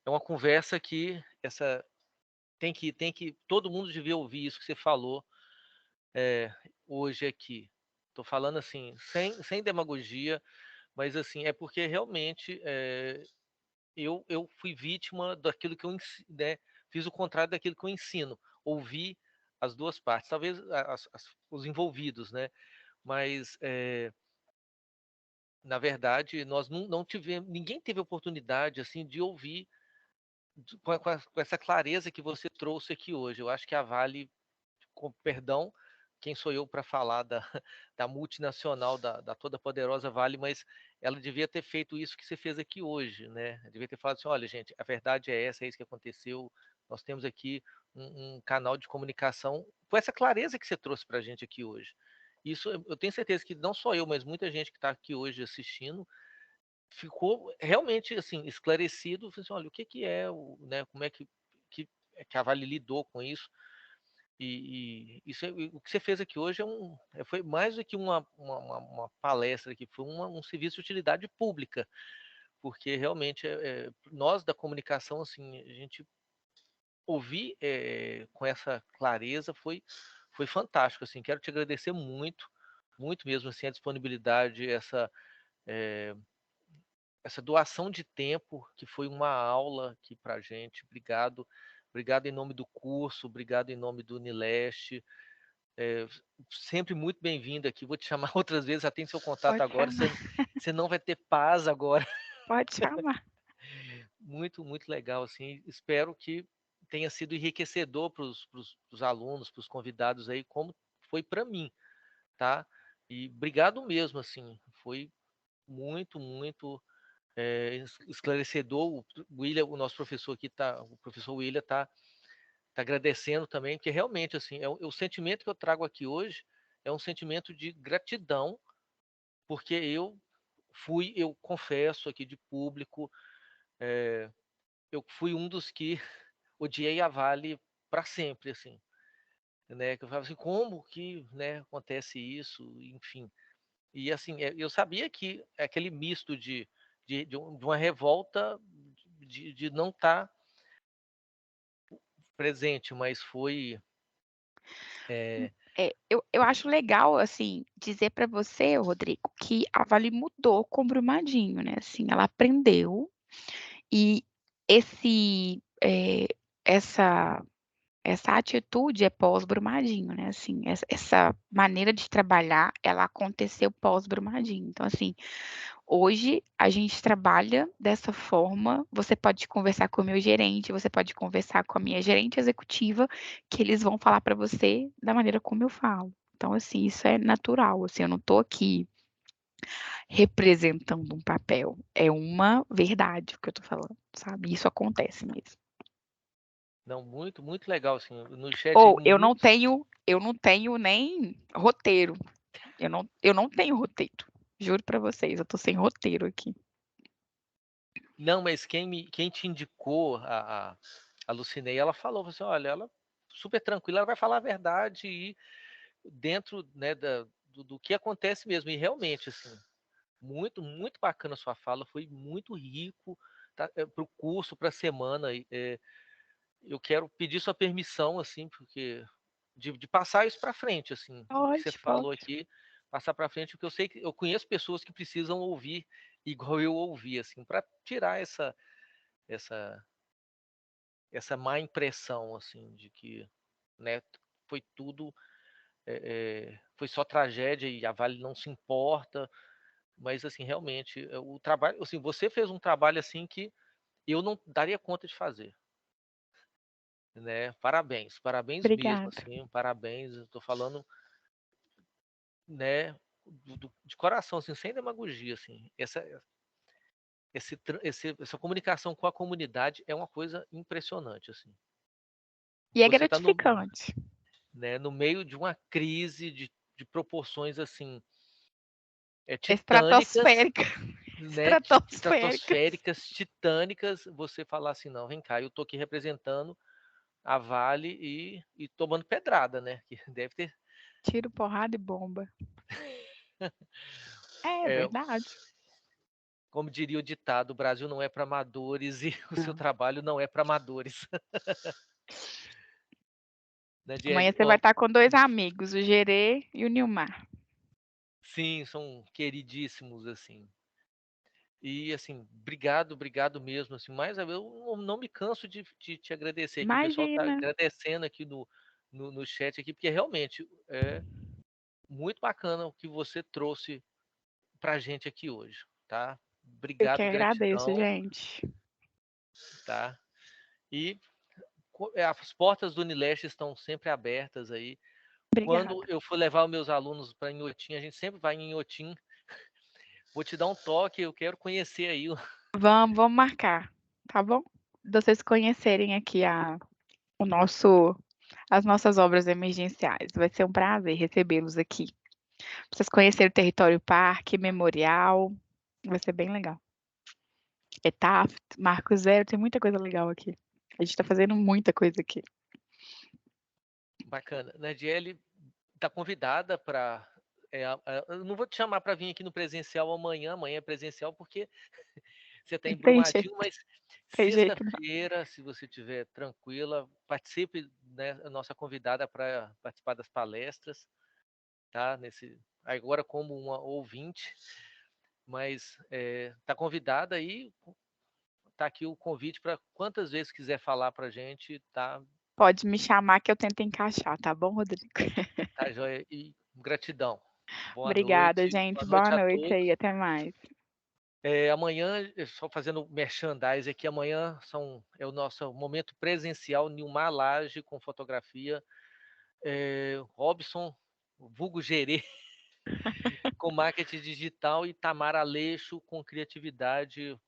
Speaker 2: uma conversa que essa tem que todo mundo devia ouvir isso que você falou, hoje aqui. Estou falando assim, sem demagogia, mas assim, é porque realmente, eu fui vítima daquilo que né, fiz o contrário daquilo que eu ensino, ouvi as 2 partes, talvez os envolvidos, né, mas, na verdade nós não tivemos, ninguém teve oportunidade, assim, de ouvir com essa clareza que você trouxe aqui hoje. Eu acho que a Vale, com perdão, quem sou eu para falar da da multinacional, da toda poderosa Vale, mas ela devia ter feito isso que você fez aqui hoje, né, devia ter falado assim: "Olha gente, a verdade é essa, é isso que aconteceu, nós temos aqui um canal de comunicação", com essa clareza que você trouxe para a gente aqui hoje. Isso eu tenho certeza que não só eu, mas muita gente que está aqui hoje assistindo, ficou realmente, assim, esclarecido, falou assim: "Olha, o que que é o", né, como é que que a Vale lidou com isso. E isso o que você fez aqui hoje foi mais do que uma palestra aqui, foi um serviço de utilidade pública, porque realmente, nós da comunicação, assim, a gente ouvir, com essa clareza foi fantástico, assim. Quero te agradecer muito, muito mesmo, assim, a disponibilidade, eh, essa doação de tempo, que foi uma aula aqui pra gente. Obrigado, obrigado em nome do curso, obrigado em nome do Unileste. É, sempre muito bem-vindo aqui. Vou te chamar outras vezes, já tem seu contato
Speaker 1: Pode
Speaker 2: agora.
Speaker 1: chamar,
Speaker 2: Você não vai ter paz agora.
Speaker 1: pode chamar.
Speaker 2: Muito, muito legal, assim. Espero que tenha sido enriquecedor para os alunos, para os convidados aí, como foi para mim, tá? E obrigado mesmo, assim. Foi muito, muito esclarecedor. O William, o nosso professor aqui, o professor William tá agradecendo também, porque realmente, assim, o sentimento que eu trago aqui hoje é um sentimento de gratidão, porque eu confesso aqui de público, eu fui um dos que odiei a Vale para sempre, assim, né? Que eu falava assim, como que, né, acontece isso, enfim. E assim, eu sabia que é aquele misto de uma revolta de não estar presente, mas foi. é,
Speaker 1: Eu acho legal, assim, dizer para você, Rodrigo, que a Vale mudou com o Brumadinho, né, assim, ela aprendeu e esse, essa essa atitude é pós-Brumadinho, né, assim, essa maneira de trabalhar, ela aconteceu pós-Brumadinho. Então, assim, hoje a gente trabalha dessa forma, você pode conversar com o meu gerente, você pode conversar com a minha gerente executiva, que eles vão falar para você da maneira como eu falo. Então, assim, isso é natural, assim, eu não estou aqui representando um papel, é uma verdade o que eu estou falando, sabe, isso acontece mesmo.
Speaker 2: Não, muito, muito legal, assim, no chat aí
Speaker 1: Ou
Speaker 2: muitos.
Speaker 1: eu não tenho nem roteiro, eu não tenho roteiro, juro para vocês, eu estou sem roteiro aqui.
Speaker 2: Não, mas quem te indicou a Lucinei, ela falou assim, olha, ela super tranquila, ela vai falar a verdade e dentro, né, do que acontece mesmo. E realmente, assim, muito, muito bacana a sua fala, foi muito rico, tá, para o curso, para a semana. Eu quero pedir sua permissão, assim, porque de passar isso para frente, assim, o que você
Speaker 1: Pode,
Speaker 2: falou
Speaker 1: pode.
Speaker 2: aqui, passar para frente, porque eu sei que eu conheço pessoas que precisam ouvir igual eu ouvi, assim, para tirar essa essa má impressão, assim, de que, né, foi tudo, foi só tragédia e a Vale não se importa, mas, assim, realmente, o trabalho, assim, você fez um trabalho, assim, que eu não daria conta de fazer, né? Parabéns, parabéns mesmo,
Speaker 1: Obrigada.
Speaker 2: assim, parabéns. Eu tô falando, né, de coração, assim, sem demagogia, assim. Essa comunicação com a comunidade é uma coisa impressionante, assim.
Speaker 1: E é
Speaker 2: Você está no,
Speaker 1: gratificante.
Speaker 2: né, no meio de uma crise de proporções, assim, titânicas,
Speaker 1: Estratosférica,
Speaker 2: né,
Speaker 1: estratosféricas.
Speaker 2: estratosféricas, titânicas, você falar assim, não, vem cá, eu tô aqui representando a Vale e tomando pedrada, né? Que deve ter.
Speaker 1: Tiro, porrada e bomba. É
Speaker 2: É,
Speaker 1: verdade.
Speaker 2: como diria o ditado, o Brasil não é para amadores e o seu
Speaker 1: Não.
Speaker 2: trabalho não é para amadores. Né,
Speaker 1: Amanhã
Speaker 2: Diele?
Speaker 1: você vai estar com 2 amigos, o Gerê e o Nilmar.
Speaker 2: Sim, são queridíssimos, assim. E, assim, obrigado, obrigado mesmo, assim, mais eu não me canso de te agradecer, que o pessoal está
Speaker 1: Imagina.
Speaker 2: agradecendo aqui no chat aqui, porque realmente é muito bacana o que você trouxe pra gente aqui hoje, tá?
Speaker 1: Eu que
Speaker 2: Obrigado,
Speaker 1: agradeço,
Speaker 2: gratidão,
Speaker 1: gente.
Speaker 2: tá? E as portas do Unileste estão sempre abertas aí. Quando
Speaker 1: Obrigada.
Speaker 2: eu for levar os meus alunos para Inhotim, a gente sempre vai em Inhotim. Vou te dar um toque, eu quero conhecer aí.
Speaker 1: Vamos marcar, tá bom? De vocês conhecerem aqui o nosso as nossas obras emergenciais. Vai ser um prazer recebê-los aqui. Pra vocês conhecerem o território parque, memorial, vai ser bem legal. ETAF, Marco Zero, tem muita coisa legal aqui. A gente tá fazendo muita coisa aqui.
Speaker 2: Bacana. Nadiele está convidada para. Eu não vou te chamar para vir aqui no presencial amanhã, amanhã é presencial, porque você está
Speaker 1: Não tem
Speaker 2: embrumadinho,
Speaker 1: jeito,
Speaker 2: mas
Speaker 1: tem jeito não.
Speaker 2: sexta-feira, se você estiver tranquila, participe, né, a nossa convidada para participar das palestras, tá? Agora como uma ouvinte, mas está convidada e tá aqui o convite para quantas vezes quiser falar para a gente, tá?
Speaker 1: Pode me chamar que eu tento encaixar, tá bom, Rodrigo?
Speaker 2: Tá, joia? E gratidão.
Speaker 1: Obrigada, gente.
Speaker 2: Boa
Speaker 1: Boa
Speaker 2: noite a
Speaker 1: noite
Speaker 2: todos.
Speaker 1: aí, até mais.
Speaker 2: Amanhã, só fazendo merchandise aqui, amanhã é o nosso momento presencial, Nilmar Laje com fotografia, Robson, vulgo Gerê, com marketing digital e Tamara Aleixo com criatividade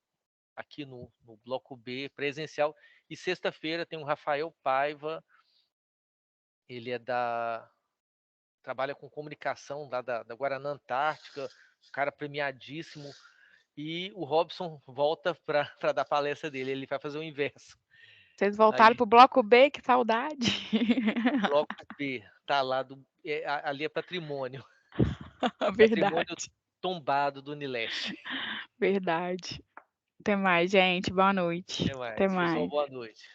Speaker 2: aqui no Bloco B, presencial. E sexta-feira tem o Rafael Paiva, ele trabalha com comunicação lá da Guaraná Antártica, um cara premiadíssimo. E o Robson volta para dar palestra dele, ele vai fazer o inverso.
Speaker 1: Vocês voltaram
Speaker 2: Aí,
Speaker 1: pro bloco B, que saudade.
Speaker 2: bloco B, tá lá, ali é patrimônio, patrimônio
Speaker 1: Verdade,
Speaker 2: tombado do Unileste.
Speaker 1: verdade. Até mais, gente. Boa noite.
Speaker 2: Até
Speaker 1: Até
Speaker 2: mais. Pessoal,
Speaker 1: mais.
Speaker 2: boa noite.